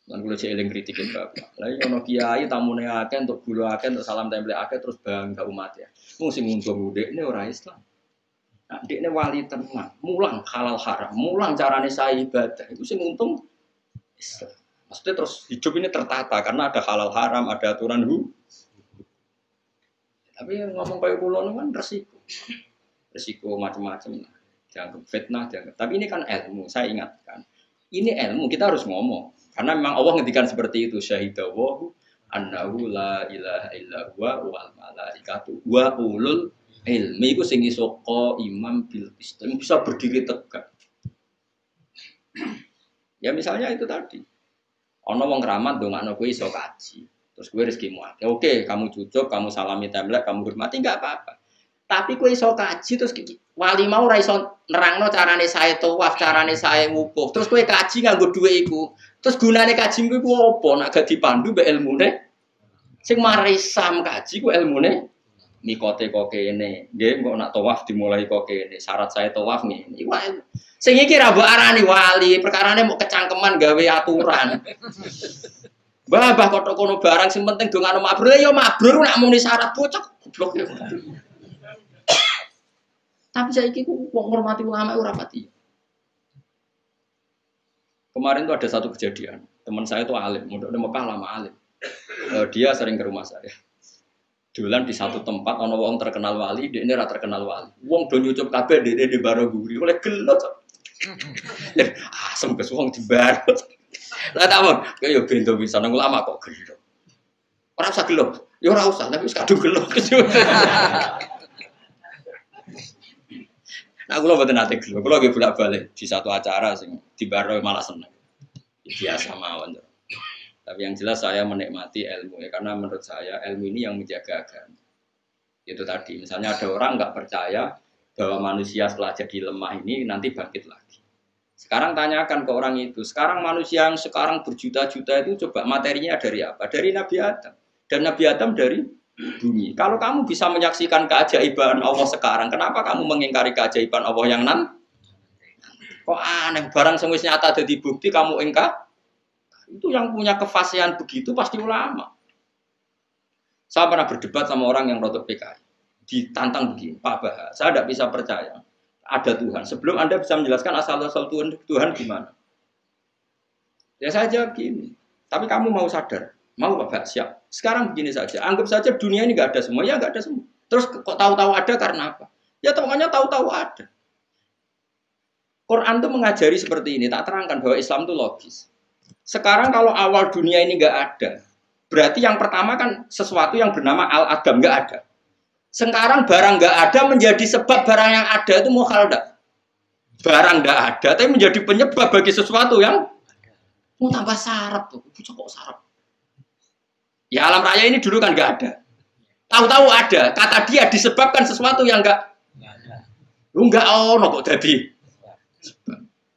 Dan kalau saya eling kritikin bapak, lagi ono kiai tamune akeh untuk guru akeh untuk salam tempel akeh terus bangga umat ya. Mesti nguntung dek ini orang Islam. Nah, dek ini wali tenang, mulang halal haram, mulang carane saya ibadah. Itu sih nguntung Islam. Maksudnya terus hidup ini tertata karena ada halal haram, ada aturan Tapi ngomong kayak kulo kan resiko macam-macam. Jangan fitnah, jangan. Tapi ini kan ilmu. Saya ingatkan, ini ilmu kita harus ngomong. Karena memang Allah ngendikan seperti itu. Syahidawahu annahu la ilaha illa huwa wal malaikatu wa ulul ilmi. Iku sing iso imam bil qism bisa berdiri tegak. Ya misalnya itu tadi. Ana wong keramat ndongakno kowe iso kaji. Terus gue rezekimu akeh. Oke, kamu cucuk, kamu salami template, kamu hormati enggak apa-apa. Tapi kowe iso kaji terus wali mau ora iso nerangno carane sae tawaf, carane sae wukuf. Terus kowe kaji nganggo dhuwit iku. Terus gunane kaji iku opo? Nek gak dipandu mbek ilmune. Sing mari sam kaji ku ilmune mikote kok kene. Nggih, kok nak tawaf dimulai kok kene. Syarat sae tawaf ngene. Iku sing iki ra mbok arani wali, perkarane mau kecangkeman gawe aturan. Bah kok kono barang sing penting dongano mabrur ya mabrur nak muni syarat bocah goblok ya. Tapi saiki ku wong ngurmati ulama ora pati. Kemarin tuh ada satu kejadian. Teman saya tuh alim, mudah di Mekah lama alim. Dia sering ke rumah saya. Dolan di satu tempat ana wong terkenal wali, dia ini ra terkenal wali. Wong do nyucup kabeh dia di baro guri oleh gelot. Asem kes wong di baro. Lah tak mon, kaya bento bisa nang ulama kok gelo. Ora usah gelo, ya ora usah, tapi wis kadung gelo. Nah, kula mboten nate gelo. Kula nggih bolak-balik di satu acara sing dibaro malah seneng. Biasa mawon. Tapi yang jelas saya menikmati ilmu ya, karena menurut saya ilmu ini yang menjaga agama. Itu tadi, misalnya ada orang nggak percaya bahwa manusia setelah jadi lemah ini nanti bangkit lagi. Sekarang tanyakan ke orang itu, sekarang manusia yang sekarang berjuta-juta itu coba materinya dari apa? Dari Nabi Adam. Dan Nabi Adam dari bumi. Kalau kamu bisa menyaksikan keajaiban Allah sekarang, kenapa kamu mengingkari keajaiban Allah yang Kok aneh, barang sing wis nyata dadi bukti kamu ingkar? Itu yang punya kefasihan begitu pasti ulama. Saya pernah berdebat sama orang yang rotok PKI. Ditantang begini, Pak Bahar, saya tidak bisa percaya ada Tuhan. Sebelum Anda bisa menjelaskan asal-asal Tuhan gimana? Ya saya jawab gini, tapi kamu mau sadar, mau Pak Bahar, siap. Sekarang begini saja, anggap saja dunia ini nggak ada semua, ya nggak ada semua. Terus kok tahu-tahu ada karena apa? Ya makanya tahu-tahu ada. Quran itu mengajari seperti ini, tak terangkan bahwa Islam itu logis. Sekarang kalau awal dunia ini nggak ada, berarti yang pertama kan sesuatu yang bernama al-adam nggak ada. Sekarang barang nggak ada menjadi sebab barang yang ada itu mukhal dak. Barang nggak ada, tapi menjadi penyebab bagi sesuatu yang mau tambah syarat tuh, kok syarat. Ya alam raya ini dulu kan nggak ada. Tahu-tahu ada, kata dia disebabkan sesuatu yang nggak ada. Lu nggak kok jadi.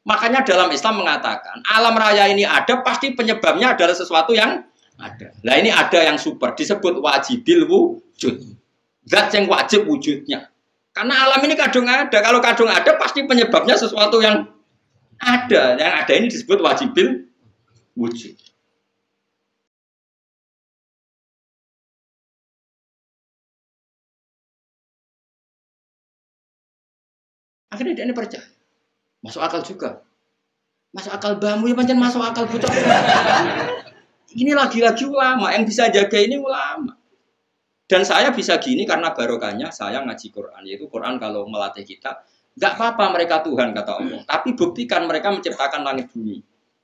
Makanya dalam Islam mengatakan alam raya ini ada pasti penyebabnya adalah sesuatu yang ada. Nah ini ada yang super disebut wajibil wujud. Zat yang wajib wujudnya. Karena alam ini kadung ada. Kalau kadung ada pasti penyebabnya sesuatu yang ada. Yang ada ini disebut wajibil wujud. Akhirnya dia ini percaya. Masuk akal juga. Masuk akal bambu ya pancen masuk akal bocah. Ini lagi-lagi ulama yang bisa jaga ini ulama. Dan saya bisa gini karena barokahnya saya ngaji Quran. Yaitu Quran kalau melatih kita, nggak apa-apa mereka Tuhan kata Allah. Tapi buktikan mereka menciptakan langit bumi.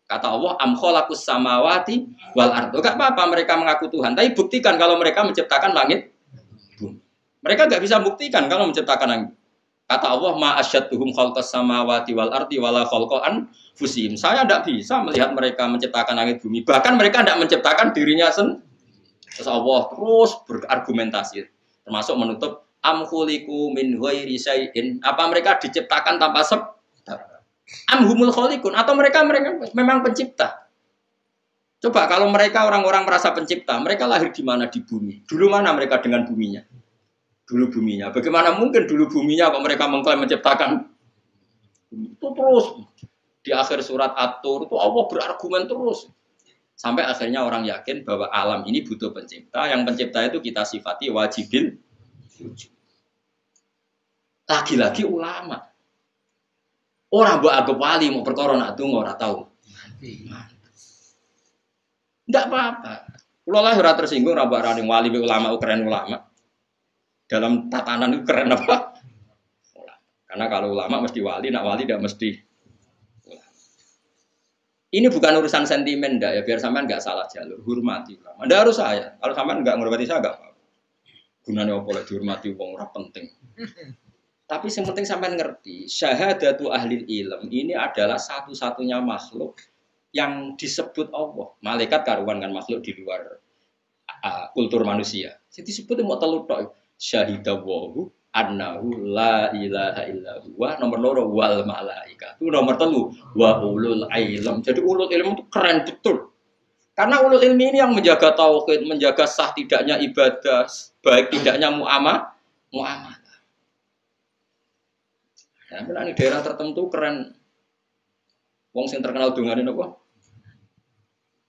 Kata Allah, am khalaqus samawati wal ardo. Nggak apa-apa mereka mengaku Tuhan. Tapi buktikan kalau mereka menciptakan langit bumi. Mereka nggak bisa buktikan kalau menciptakan langit. Kata Allah, ma asyadduhum khalqas samawati wal ardi wala khalqan fusim. Saya tidak bisa melihat mereka menciptakan langit bumi. Bahkan mereka tidak menciptakan dirinya sendiri. Terus Allah terus berargumentasi, termasuk menutup am khuliqu min ghairi syai'in. Apa mereka diciptakan tanpa sebab? Am humul khaliqun atau mereka memang pencipta? Coba kalau mereka orang-orang merasa pencipta, mereka lahir di mana di bumi? Dulu mana mereka dengan buminya? Dulu buminya. Bagaimana mungkin dulu buminya kok mereka mengklaim menciptakan? Itu terus di akhir surat At-Tur itu Allah berargumen terus. Sampai akhirnya orang yakin bahwa alam ini butuh pencipta. Yang pencipta itu kita sifati wajibil wujud. Lagi-lagi ulama. Orang buat agak wali mau perkara nak tunggu orang tahu. Tidak apa-apa. Kalau lah ora tersinggung ora mbak running wali ulama keren ulama. Dalam tatanan itu keren apa? Karena kalau ulama mesti wali, nak wali tidak mesti. Ini bukan urusan sentimen, enggak ya, biar sampean enggak salah jalur, hormati ulama. Anda harus saya, kalau sampean enggak menghormati saya enggak apa-apa. Gunanya apa lagi dihormati wong ora penting. Tapi yang penting sampean ngerti, syahadatu ahli ilm ini adalah satu-satunya makhluk yang disebut Allah. Malaikat karuan kan makhluk di luar kultur manusia. Jadi disebut mau telu tok. Syahidawahu annahu la ilaha illa huwa nomor loro wal malaika itu nomor telu wa ulul ilm. Jadi ulul ilm itu keren betul karena ulul ilmi ini yang menjaga tauhid, menjaga sah tidaknya ibadah, baik tidaknya muamalah. Nah, di daerah tertentu keren wong sing terkenal dongane napa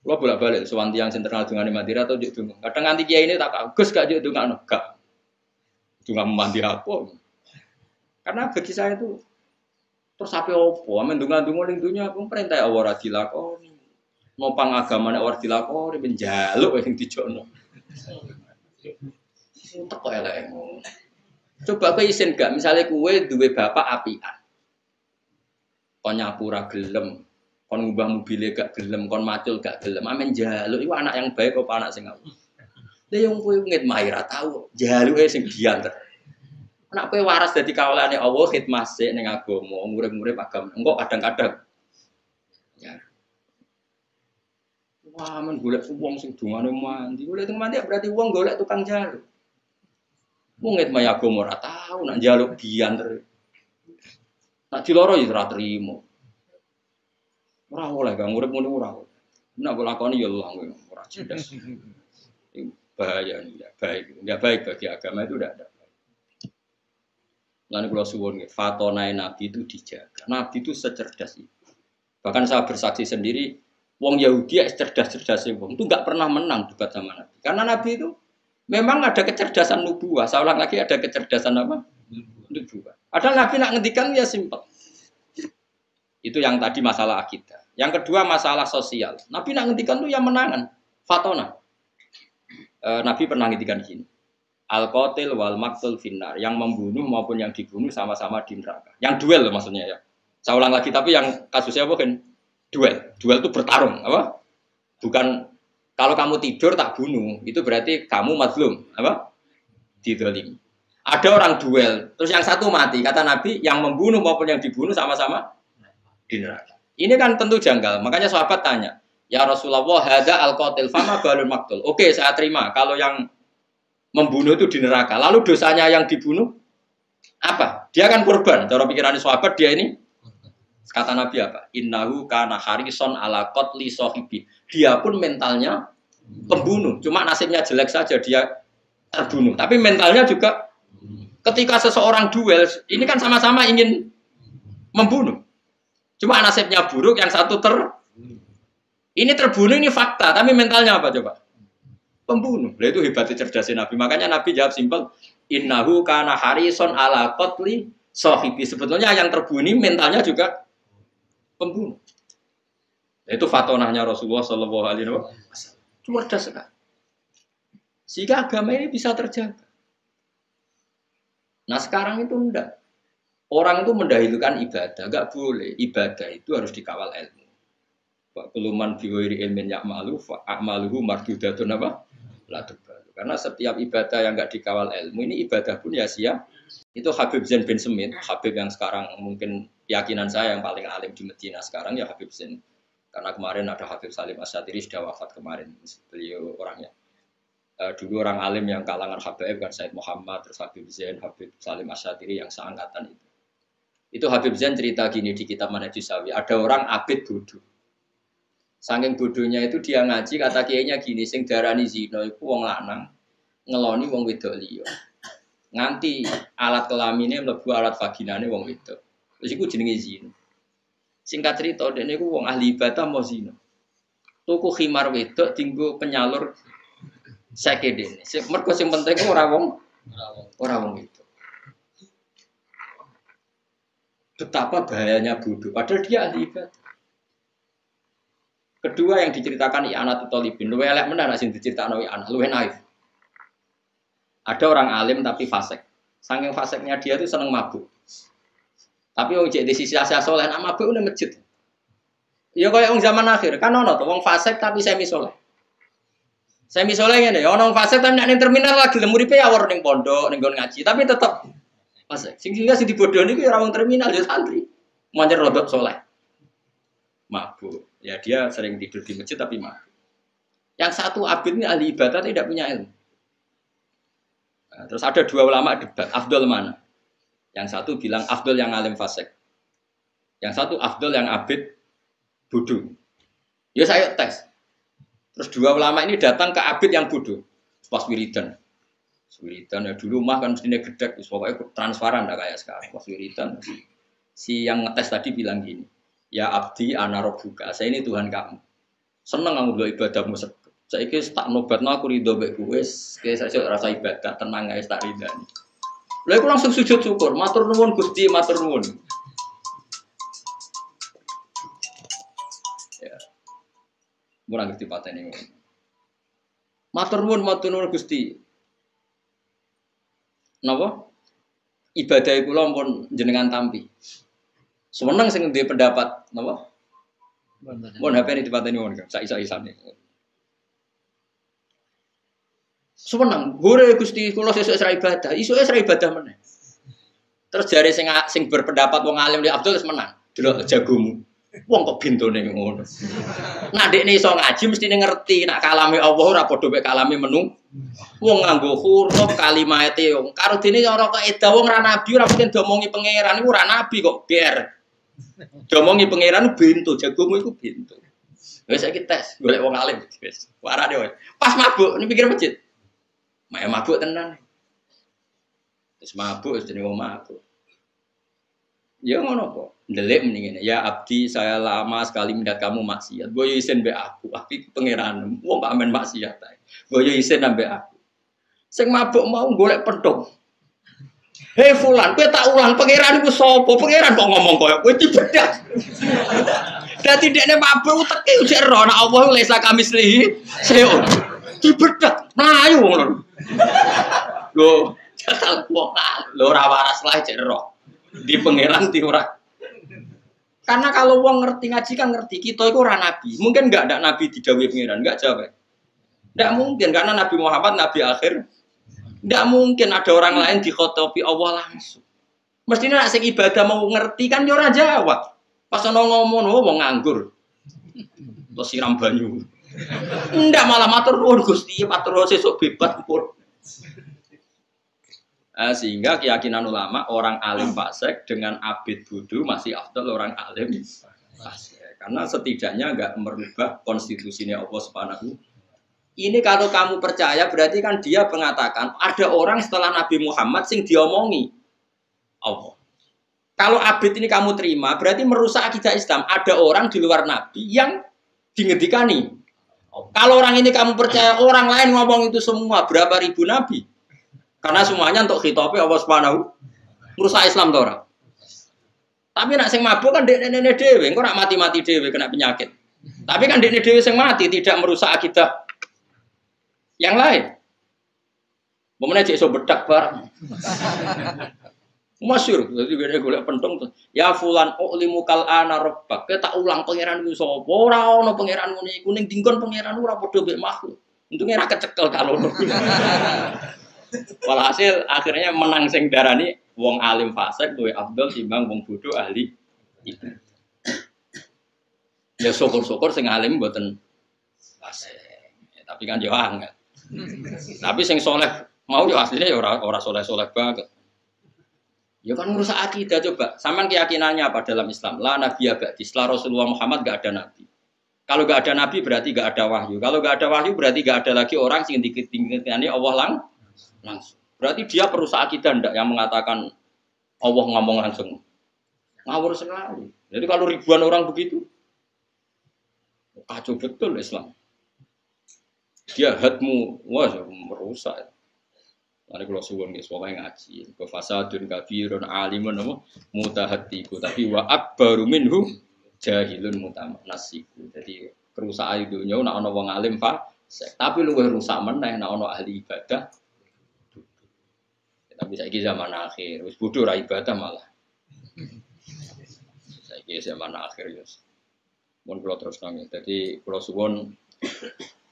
lo bolak-balik sowan tiyang sing terkenal dongane Madura atau juk donga kadang nganti kiai ini tak Gus gak juk dongane gak juga mandi aku. Karena bagi saya itu terus apa opo? Amen dungan-dungan ning dunya aku perintah Allah ora dilakoni. Ngopang agamane ora dilakoni penjaluk sing dijono. Teko elek. Coba kowe isin gak misale kowe duwe bapak apian. Kon nyapu ra gelem, kon ngubah mobil gak gelem, kon macul gak gelem. Amen njaluk iku anak yang baik apa anak sing apik. Lah yang kowe ngitmahi ra tau, jaluke sing diantar. Nek kowe waras dadi kawulane Allah khidmah sik ning agama, murid-murid agama. Engko kadang-kadang ya. Wah, men golek wong sing dungane mandi. Golek tukang mandi berarti wong golek tukang jaluk. Wong ngitmahi agama ora tau nak njaluk diantar. Nak diloro ya ora trimo. Ora oleh gak murid muni ora. Nek lakoni ya lah ora cerdas. bahaya, enggak baik bagi agama itu udah ada. Lalu kalau suwun, fatonai Nabi itu dijaga. Nabi itu secerdas itu. Bahkan saya bersaksi sendiri, wong Yahudi cerdas-cerdasnya wong itu nggak pernah menang debat sama Nabi. Karena Nabi itu memang ada kecerdasan nubuah. Saya ulang lagi ada kecerdasan apa? Nubuah. Ada Nabi nak ngendikan ya simpel. Itu yang tadi masalah akidah. Yang kedua masalah sosial. Nabi nak ngendikan tuh yang menangan. Fatona. Nabi pernah ngendikan gini. Al-qatil wal maqtul finnar. Yang membunuh maupun yang dibunuh sama-sama di neraka. Yang duel loh maksudnya ya. Saya ulang lagi tapi yang kasusnya bukan duel. Duel itu bertarung, apa? Bukan kalau kamu tidur tak bunuh, itu berarti kamu mazlum, apa? Didolimi. Ada orang duel, terus yang satu mati. Kata Nabi, yang membunuh maupun yang dibunuh sama-sama di neraka. Ini kan tentu janggal. Makanya sahabat tanya, ya Rasulullah, hadza al-qatil fama balul maqtul. Oke, saya terima. Kalau yang membunuh itu di neraka, lalu dosanya yang dibunuh apa? Dia kan korban. Cara pikiran sahabat dia ini, kata Nabi apa? Innahu kana harison ala qatli sahibi. Dia pun mentalnya pembunuh. Cuma nasibnya jelek saja dia terbunuh. Tapi mentalnya juga ketika seseorang duel, ini kan sama-sama ingin membunuh. Cuma nasibnya buruk, yang satu ini terbunuh, ini fakta, tapi mentalnya apa coba? Pembunuh. Nah, itu hebatnya cerdasnya Nabi. Makanya Nabi jawab simpel, innahu kana harison ala qatli sahibi. Sebetulnya yang terbunuh mentalnya juga pembunuh. Nah, itu fatonahnya Rasulullah Shallallahu Alaihi Wasallam. Cerdas sekali. Sehingga agama ini bisa terjaga. Nah sekarang itu enggak. Orang itu mendahulukan ibadah, enggak boleh. Ibadah itu harus dikawal ilmu. Keluman biwiri ilmin ya'malu fa'amaluhu mardudatun apa? Karena setiap ibadah yang enggak dikawal ilmu, ini ibadah pun ya sia. Itu Habib Zain bin Semit, Habib yang sekarang mungkin keyakinan saya yang paling alim di Medina sekarang ya Habib Zain. Karena kemarin ada Habib Salim Asyatiri sudah wafat kemarin, beliau orangnya. Dulu orang alim yang kalangan Habaib kan Said Muhammad, terus Habib Zain, Habib Salim Asyatiri yang seangkatan itu. Itu Habib Zain cerita gini di kitab Manhajus Sawi, ada orang abid bodoh. Saking bodohnya itu dia ngaji kata kiainya gini, sing darani zina iku wong lanang ngeloni wong wedok liya. Nganti alat kelamine mlebu alat vaginane wong wedok. Terus iku jenenge zina. Singkat cerita dene iku wong ahli ibadah mau zina. Tuku khimar wedok dinggo penyalur sakedene. Mergo sing penting ora wong itu. Betapa bahayanya bodoh. Padahal dia ahli ibadah. Kedua yang diceritakan I'anatul Thalibin, luwih elek menan sing diceritakno I'anah, luwih naif. Ada orang alim tapi fasik. Saking fasiknya dia tuh seneng mabuk. Tapi wong jek di sisi asal soleh nak mabuk nang masjid. Ya kaya wong zaman akhir, kan ono to wong fasik tapi semi soleh. Semi soleh ngene, ono wong fasik tapi nek ning terminal lagi lem uripe ya ning pondok, ning nggon ngaji, tapi tetep fasik. Sing dibodohni ku ora wong terminal ya santri. Manjer rodok soleh. Mabuk. Ya dia sering tidur di masjid tapi mabuk. Yang satu abid ini ahli ibadah tidak punya ilmu. Nah, terus ada dua ulama debat, afdol mana? Yang satu bilang afdol yang alim fasik. Yang satu afdol yang abid bodoh. Ya saya tes. Terus dua ulama ini datang ke abid yang bodoh. Pas wiridan. Wiridan ya dulu mah kan mestinya gedek, pokoknya transparan enggak kayak sekarang. Pas wiridan si yang ngetes tadi bilang gini. Ya abdi ana rabbuka, saya ini Tuhan kamu. Seneng kamu do ibadahmu sedek. Saiki tak nobatno aku ridho mek kowe, saya rasa ibadah tenang ae tak ridani. Lha iku langsung sujud syukur, matur nuwun Gusti, matur nuwun. Ya. Murah ngerti patene ngono. Matur nuwun Gusti. Napa? Ibadah kula pun jenengan tampi. Seneng sing duwe pendapat napa? Mun HP ini dipateni wong sak-isane. Seneng, gore Gusti kula sesuk isra ibadah, isuke isra ibadah meneh. Terus jare sing berpendapat wong alim di Abdul wis menang. Delok jagomu. Wong kok bintone ngono. Nak dekne iso ngaji mesti ngerti nak kalame Allah ora padha mek kalame menung. Wong nganggo huruf kalimate wong karo dene ora kok edah wong ra nabi ora mungkin diomongi pangeran iku ora nabi kok biar. Diomongi pangeran bintu jagomu iku bintu. Wis saiki tes golek wong alim wis. Warane wae. Pas mabuk ini pikir masjid. Mak mabuk tenan. Terus mabuk jenenge wong mabuk. Ya ngono kok. Ndelik mendingin. Ya abdi saya lama sekali melihat kamu maksiat. Gue isin be aku. Tapi pangeran. Wong gak amen maksiat. Gue isin ambek aku. Sing mabuk mau golek pentung. Hei fulan, kowe tak ulang pangeran iku sapa? Pangeran kok ngomong koyo kowe dibedak. Dadi dekne mabuk teki jek ro nek Allah lesa kamislihi. Seo. Dibedak. Mlayu ngono. Lho, jatah wong lho ora waras lah jek ro. Di pangeran di ora. Karena kalau wong ngerti ngaji kan ngerti kita itu ora nabi. Mungkin enggak ada nabi didhawuhi pangeran, enggak jawab. Enggak mungkin karena Nabi Muhammad nabi akhir. Enggak mungkin ada orang lain dikhotopi Allah langsung. Mestinya nek sing ibadah mau ngerti kan yo ora jawab. Pas ana ngomong wong nganggur. Terus siram banyu. Enggak malah matur nuwun Gusti, matur sesuk bebas pun. Sehingga keyakinan ulama orang alim fasik dengan abid bodoh masih afdal orang alim fasik. Karena setidaknya enggak merubah konstitusinya Allah Subhanahu. Ini kalau kamu percaya berarti kan dia mengatakan ada orang setelah Nabi Muhammad sing diomongi Allah. Kalau abid ini kamu terima berarti merusak akidah Islam. Ada orang di luar Nabi yang dingedikani. Kalau orang ini kamu percaya orang lain ngomong itu semua berapa ribu Nabi? Karena semuanya untuk khitobnya Allah Subhanahu merusak Islam tuh orang. Tapi nak sing mabuk kan dek-dek dewe, engko nak mati-mati dewe kena penyakit. Tapi kan dek dewe sing mati tidak merusak akidah yang lain. Pemenang cek so bedak barang. Masyhur, jadi beda golek pentung tuh. Ya fulan ulimu kal ana rabbak. Kita ulang pangeranmu sapa? Ora ono pangeranmu niku ning dinggon pangeranmu ora padha mbek makhluk. Untunge ra kecekel kalau. Walhasil akhirnya menang sing darani wong alim fasik luwih afdal timbang wong bodoh ahli ibadah. Ya syukur-syukur sing alim mboten fasik. Ya, tapi kan yo angel. Tapi sing soleh mau yo asline ya ora soleh-soleh banget. Ya kan merusak akidah coba. Sampean keyakinannya apa dalam Islam? La nabiyya ba'di. Setelah Rasulullah Muhammad enggak ada nabi. Kalau enggak ada nabi berarti enggak ada wahyu. Kalau enggak ada wahyu berarti enggak ada lagi orang sing dikit-dikitani Allah langsung. Berarti dia perusak akidah ndak yang mengatakan Allah ngomong langsung. Ngawur sekali. Jadi kalau ribuan orang begitu kacau betul Islam. Dia hadmu wah merusak. Mari kalau suwun guys, pokoke ngaji. Fasadun kabirun alimun mutahaddiku tapi wa akbaru minhu jahilun mutamanasiku. Jadi kerusakan dunya nek ana wong alim tapi luwih rusak meneh nek ana ahli ibadah. Tapi saiki zaman akhir, wis bodoh ra ibadah malah. Saiki zaman akhir ya. Mun kula terus nang. Dadi kula suwun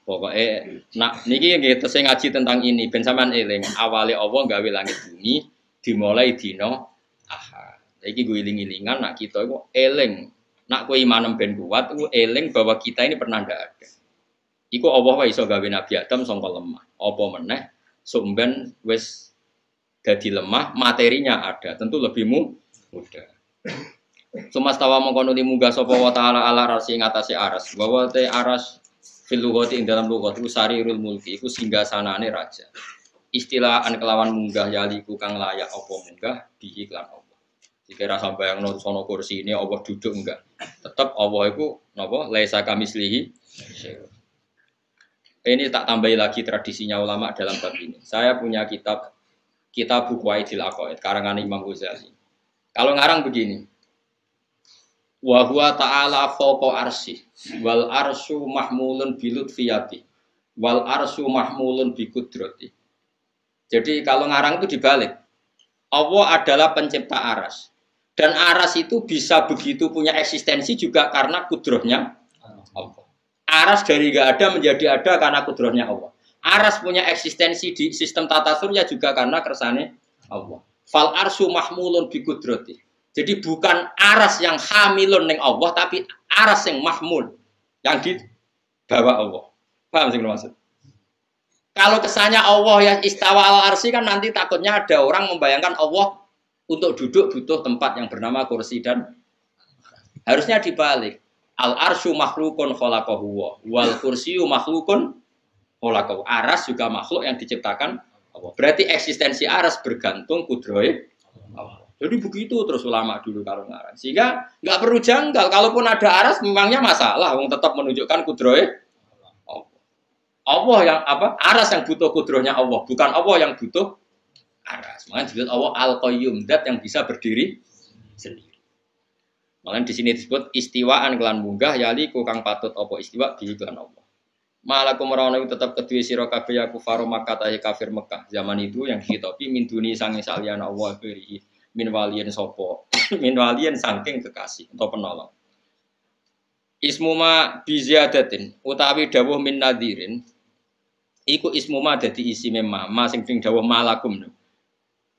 pokoke nak niki nggih tesih ngaji tentang ini ben sampean eling awale Allah gawe langit bumi dimulai dina Ahad. Saiki gue iling-ilingan nak kita iku eling. Nak kowe imanem ben kuat iku eling bahwa kita ini pernah ndak ada. Iku Allah wae iso gawe Nabi Adam sangka lemah. Apa meneh sumben wis dadi lemah, materinya ada, tentu lebih mudah. Sumastawa mongko nuli munggah sapa wa taala ala arsi ngatasi aras. Bahwa te aras fil lughati ing dalam lughat sarirul mulki iku singgasanane raja. Istilahan kelawan munggah yaliku kang layak apa munggah bihi lan Allah. Jika rasa bayangno sono kursi ini Allah duduk enggak. Tetap Allah iku napa laisa kamislihi. Ini tak tambahi lagi tradisinya ulama dalam bab ini. Saya punya kitab buku Aidil Aqaid karangan Imam Ghazali. Kalau ngarang begini. Wa huwa ta'ala fawqa arsy wal arsyu mahmulun bi lutfiyati wal arsyu mahmulun bi qudrati. Jadi kalau ngarang itu dibalik. Allah adalah pencipta aras. Dan aras itu bisa begitu punya eksistensi juga karena kudrahnya Allah. Aras dari enggak ada menjadi ada karena kudrahnya Allah. Aras punya eksistensi di sistem tata surya juga karena kersane Allah. Fal arsyu mahmulun bi qudrati. Jadi bukan aras yang hamilun ning Allah tapi aras yang mahmul yang dibawa Allah. Paham sing maksud? Kalau kesannya Allah yang istawa al arsy kan nanti takutnya ada orang membayangkan Allah untuk duduk butuh tempat yang bernama kursi dan harusnya dibalik. Al arsyu makhlukun khalaqahu wal kursyu makhlukun oleh kau aras juga makhluk yang diciptakan Allah. Berarti eksistensi aras bergantung kudrohe Allah. Jadi begitu terus ulama dulu kalau ngarang. Sehingga nggak perlu janggal. Kalaupun ada aras, memangnya masalah. Wong tetap menunjukkan kudrohe Allah. Allah yang apa? Aras yang butuh kudrohnya Allah, bukan Allah yang butuh aras. Makanya disebut Allah Al-Qayyum, zat yang bisa berdiri sendiri. Makanya di sini disebut istiwaan kelan munggah yali kang patut apa istiwa di kelan Allah. Malakum ora itu tetap kedua sira kabeh ya kufar Makkah ta kafir Mekah. Zaman itu yang dihitopi min duni sange salian Allah beri min waliyen sapa. Min waliyen saking kekasih atau penolong. Ismuma biziyadatin utawi dawuh min nadirin iku ismuma dadi isi memma sing dawuh malakum.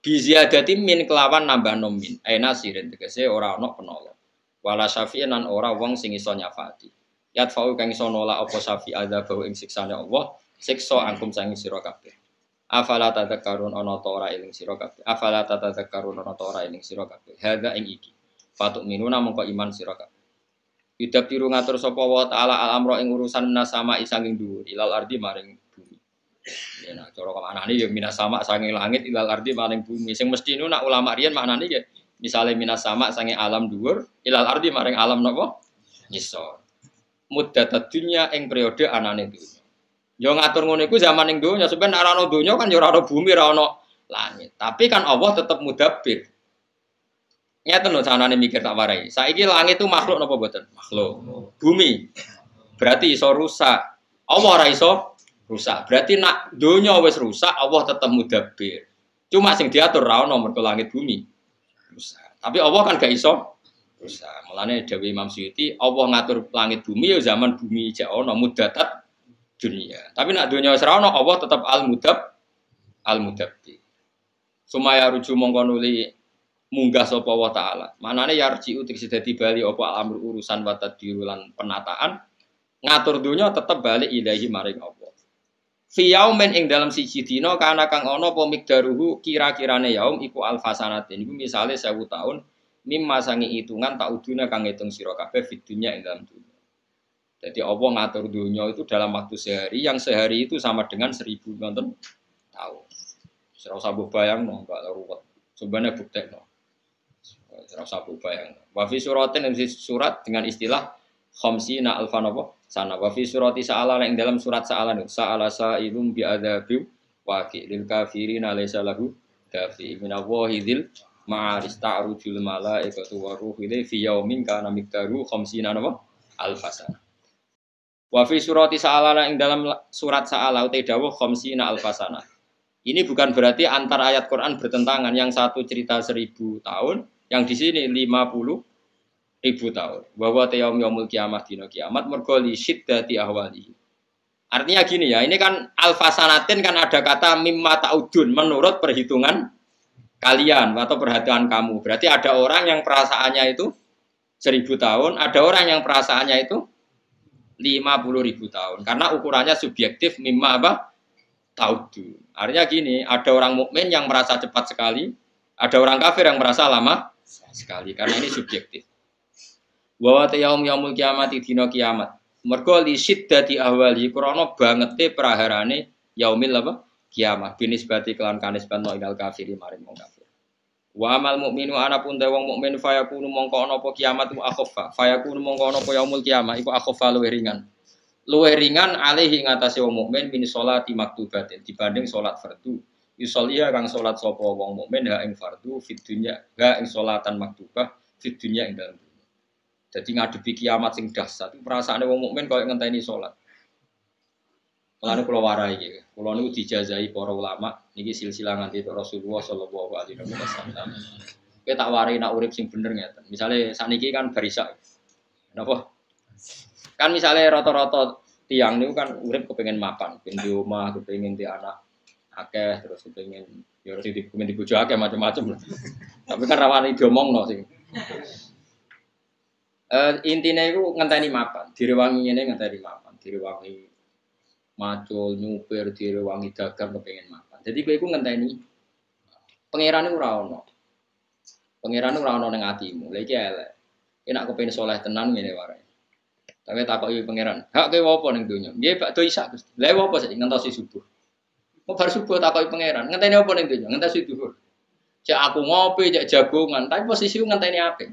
Biziyadatin min kelawan nambah nomin. Nasirin tegese ora ana penolong. Wala syafi'in lan ora wong sing iso nyafati. Yatfa'u kang iso nolak apa syafi' adzab ing siksane Allah, siksa angkum sangi sira kabeh. Afala tadzakkarun ana ta ora eling sira kabeh. Afala tadzakkarun ana ta ora eling sira kabeh. Hadza ing iki. Patuk minuna mongko iman sira kabeh. Idap tiru ngatur sapa wa ta'ala al-amra ing urusan minas sama sanging dhuwur ilal ardi maring bumi. Ya nah cara maknane ya minas sama sanging langit ilal ardi maring bumi. Sing mesti nu nak ulama riyen maknane ya misale minas sama sanging alam dhuwur ilal ardi maring alam napa? Ngisor. Muddatat dunya ing periode anane dunya. Yo ngatur ngono iku zaman ning donya, sampeyan ora ana donya kan yo ora ana bumi, ora ana langit. Tapi kan Allah tetep mudabbir. Nyata lho sanane mikir tak warai. Saiki langit itu makhluk napa mboten? Makhluk. Bumi berarti iso rusak. Allah ora iso rusak. Berarti nak donya wis rusak, Allah tetep mudabbir. Cuma sing diatur ra ono mergo langit bumi rusak. Tapi Allah kan gak iso rusak. Mulane dawuh Imam Suyuti, Allah ngatur langit bumi ya zaman bumi jek ana muddatat dunia. Tapi nak dunia wis ora ana, Allah tetap al-mudabbir. Sumaya ruju mongko nuli munggah sapa wa taala. Manane yarji utik dadi bali apa amr urusan wa tadbiru lan penataan ngatur dunia tetap balik ilahi maring Allah. Fi yaumin ing dalam siji dina kana kang ana apa mikdaruhu kira-kirane yaum iku alfasanatin. Iku misale 1000 tahun mimma sangi hitungan tak udune kang ngitung sira kabeh fidunya ing dalam dunia. Jadi Allah ngatur dunia itu dalam waktu sehari, yang sehari itu sama dengan 1000 tahun. Ora usah bayang no, enggak ruwet. Sebenarnya buktekno. Ora usah bayang. Wa fi suratin surat dengan istilah khamsina alfan apa? Sana wa fi surati sa'ala ing dalam surat sa'ala sa'ala sa'ilum bi adzabi waqi lil kafirin alaysa lahu dafi min Allahil ma'aris ta'rujul malaikatu wa ruhu fi yaumin kana miqdaru khamsina alfasana. Wa fi surati sa'ala ing dalam surat sa'ala uta dawuh khamsina alfasana. Ini bukan berarti antar ayat Quran bertentangan, yang satu cerita 1000 tahun, yang di sini 50.000 tahun. Bahwa yaumul kiamah dina kiamat mergo li syiddati ahwali. Artinya gini ya, ini kan alfasanatin kan ada kata mimma ta'udun menurut perhitungan kalian atau perhatian kamu. Berarti ada orang yang perasaannya itu 1000 tahun, ada orang yang perasaannya itu 50.000 tahun. Karena ukurannya subjektif mimma apa? Ta'udun. Artinya gini, ada orang mukmin yang merasa cepat sekali, ada orang kafir yang merasa lama sekali. Karena ini subjektif. Wa yaumul kiamat dina kiamat. Mergo li syiddati ahwali krana bangete praharane yaumil apa? Kiamat. Binisbati kelan kanisban ilal kafiri maring wong kafir. Wa amal mukminu ana pun wong mukmin fayakunu mongko ana apa kiamat wa akhaffa. Fayakunu mongko ana apa yaumul kiamat iku akhaffa luwih ringan. Luwih ringan alaihi ngatasi wong mukmin min sholati maktubatin dibanding salat fardu. Yusolliya kang salat sapa wong mukmin ha ing fardu fid dunya, ha ing salatan maktubah fid dunya ing dalem dunya. Jadi ngadepi kiamat sing dahsyat iku perasaane wong mukmin koyo ngenteni salat. Mulane kula warai iki. Kula niku dijazahi para ulama niki silsilah nganti Rasulullah sallallahu alaihi wasallam. Kowe tak warai nak urip sing bener ngeten. Misale sakniki kan barisa. Napa? Kan misalnya rata-rata tiang niku kan urip kepengin makan, kepengin di omah, kepengin di anak akeh, terus kepengin ya kepengin di bojo akeh macam-macam. Tapi kan rawani diomongno sing. Intine iku ngenteni makan, direwangi ngene ngenteni makan, direwangi macul, nyupir, direwangi dagang kepengin makan. Jadi kowe iku ngenteni pangerane ora ono. Pangerane ora ono ning atimu. Lha iki elek. Nek kepengin saleh tenan ngene wae. Tapi takoki pangeran, hak kowe apa ning donya? Nggih bakdo isak Gusti. Lha apa sik ngentosi subuh. Kok bar subuh takoki pangeran, ngenteni apa ning donya? Ngenteni duhur. Cek aku ngopi, cek jagongan, tapi posisiku ngenteni apik.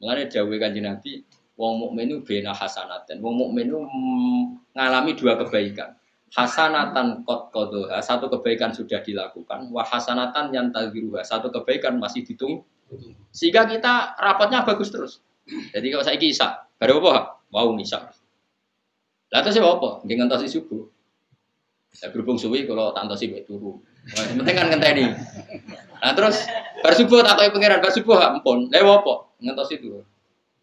Mulane dawuhe Kanjeng Nabi, wong mukmin itu bena hasanatan. Wong mukmin itu ngalami dua kebaikan. Hasanatan qad qadha, satu kebaikan sudah dilakukan, wa hasanatan yantaziruha, satu kebaikan masih ditunggu. Sehingga kita rapatnya bagus terus. Jadi kalau saiki isak, baru apa? Mau isak. Lah terus apa? Nggih ngentosi subuh. Ya berhubung suwi kalau tak entosi mek turu. Wah, penting kan ngenteni. Nah terus bar subuh takoki pangeran, bar subuh ampun. Lha apa? Ngentosi itu.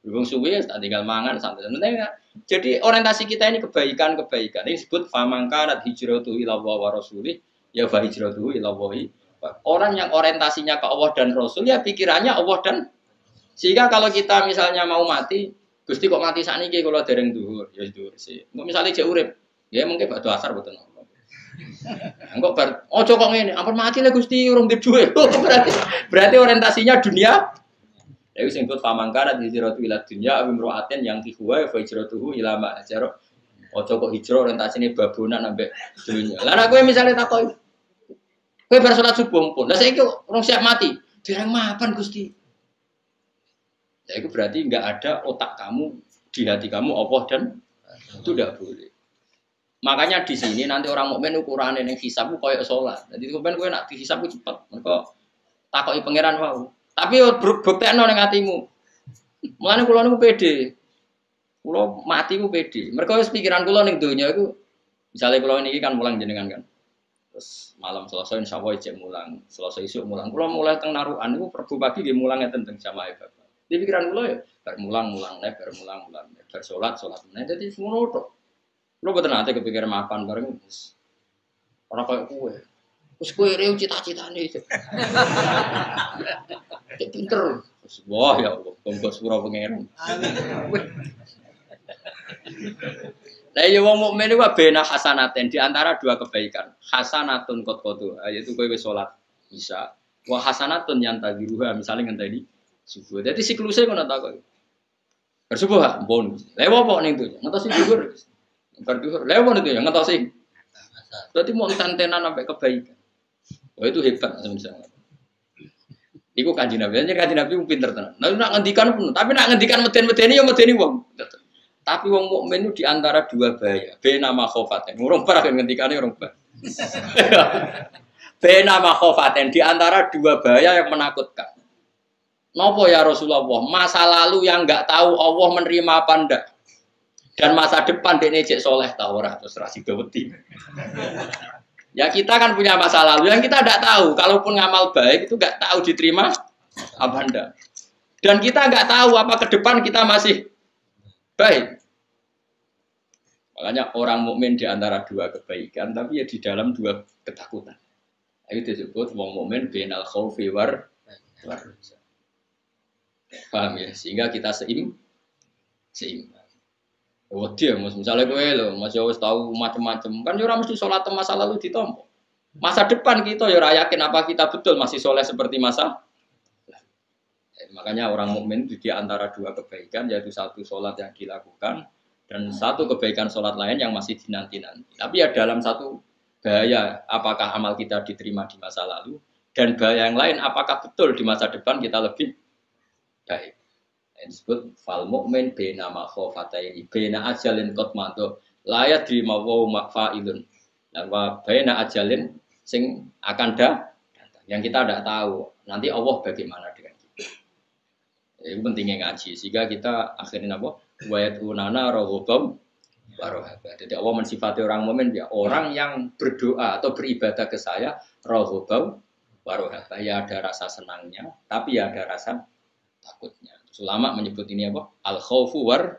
Berhubung suwi tak tinggal mangan santai. Penting jadi orientasi kita ini kebaikan-kebaikan. Ini disebut famangkanat hijratuhu ila Allah wa rasulih ya fa hijratuhu ila Allah. Orang yang orientasinya ke Allah dan Rasul ya pikirannya Allah dan sehingga kalau kita misalnya mau mati, Gusti kok mati sakniki kula dereng dhuwur, ya dhuwur sih. Engko misale jek urip, ya mungkin bakdo asar boten apa. Engko bar ojo kok ngene, ampun mati lah Gusti urung di dhuwit. Berarti orientasinya dunia. Ya wis engko pamangkana hijratu ila dunya amroaten yang tihuwa fa hijratuhu ila ma ajaro. Ojo kok hijrah orientasine babonan ambek dunya. Lah nek kowe misale takoki kowe bar salat subuh pun. Lah saiki urung siap mati. Dereng mapan Gusti. Ya itu berarti enggak ada otak kamu di hati kamu Allah dan itu tidak boleh. Makanya di sini nanti orang mukmin ukurannya yang hisab itu kayak sholat. Jadi kemudian kowe nak dihisab itu cepat. Mereka takoki pangeran wow. Tapi buktekno ning atimu. Mulane kula niku pede. Kula mati ku pede. Mereka wis pikiran kula ning donya iku misale kula niki kan mulang jenengan kan. Terus malam Selasa insyaallah ijek mulang. Selasa isuk mulang. Kula mulai teng narukan niku Rabu pagi nggih mulang ngeten teng jamaah Bapak. Di pikiran kula ya bar mulang, bar salat. Nah dadi ngono tok. Kula boten nate kepikiran makan bareng wis. Ora koyo kowe. Wis kowe rew cita-citane. Cek pinter. Wah ya Allah, monggo sepura pangeran. Amin. Lah ya wong mukmin iku bena hasanaten di antara dua kebaikan. Hasanatun qad qadu, yaitu kowe wis salat bisa. Wa hasanatun yantaziruha, misale ngenteni subuh. Dadi siklusé ngono ta kok. Bersubuh ampun. Lah apa ning itu? Ngentosi dhuwur. Bar dhuwur. Lah apa itu ya ngentosi. Berarti mau tentenan sampai kebaikan. Oh itu hebat misalnya. Iku Kanjeng Nabi, Kanjeng Nabi pinter tenan. Nah nak ngendikan pun, tapi nak ngendikan meden-medeni ya medeni wong. Tapi wong mukmin itu di antara dua bahaya. Bena makhofaten. Urung parah ngendikane urung parah. Bena makhofaten di antara dua bahaya yang menakutkan. Nopo ya Rasulullah, masa lalu yang enggak tahu Allah menerima apa ndak. Dan masa depan dekne cek soleh ta ora terus ra sida wedi. Ya kita kan punya masa lalu yang kita tidak tahu. Kalaupun ngamal baik itu nggak tahu diterima apa enggak. Dan kita nggak tahu apa ke depan kita masih baik. Makanya orang mukmin di antara dua kebaikan, tapi ya di dalam dua ketakutan. Itu disebut wong mukmin bainal khaufi war. Paham ya? Sehingga kita seimbang. Oh dia, misalnya gue lo, masih harus tahu macam-macam. Kan orang mesti sholat masa lalu ditompo. Masa depan kita ya yakin apa kita betul masih soleh seperti masa. Makanya orang mukmin di antara dua kebaikan yaitu satu sholat yang dilakukan dan satu kebaikan sholat lain yang masih dinanti-nanti. Tapi ya dalam satu bahaya, apakah amal kita diterima di masa lalu dan bahaya yang lain apakah betul di masa depan kita lebih baik. Disebut fal mukmin bena makhofataini bena ajalin qad madha la yadri ma wa mafa'ilun dan wa bena ajalin sing akan datang yang kita tidak tahu nanti Allah bagaimana dengan kita. Itu pentingnya ngaji sehingga kita akhirnya apa wa yatunana raghubam warohaba. Jadi Allah mensifati orang mukmin ya orang yang berdoa atau beribadah ke saya raghubam warohaba ya ada rasa senangnya tapi ya ada rasa takutnya. Ulama menyebut ini apa? Al-khaufu war.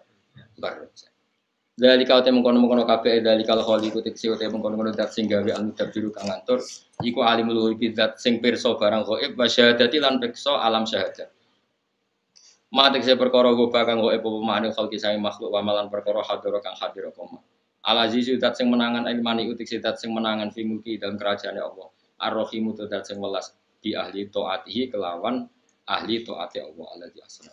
Dari kau temu kono kabeh dari kalau khaliqu tiksi temu kono dat sing gawe al-mudabbiru kang ngatur iku alimul ghaib dat sing pirsa barang ghaib wa syahadati lan pirsa alam syahadat. Matek se perkara goba kang ghaib apa mane khalqi sang makhluk wa malan perkara hadir kang hadir apa. Al-azizu dat sing menangan ilmani utiksi dat sing menangan fi mulki dalam kerajaane Allah. Ar-rahimu dat sing welas di ahli taatihi kelawan ahli taati Allah alladzi asna.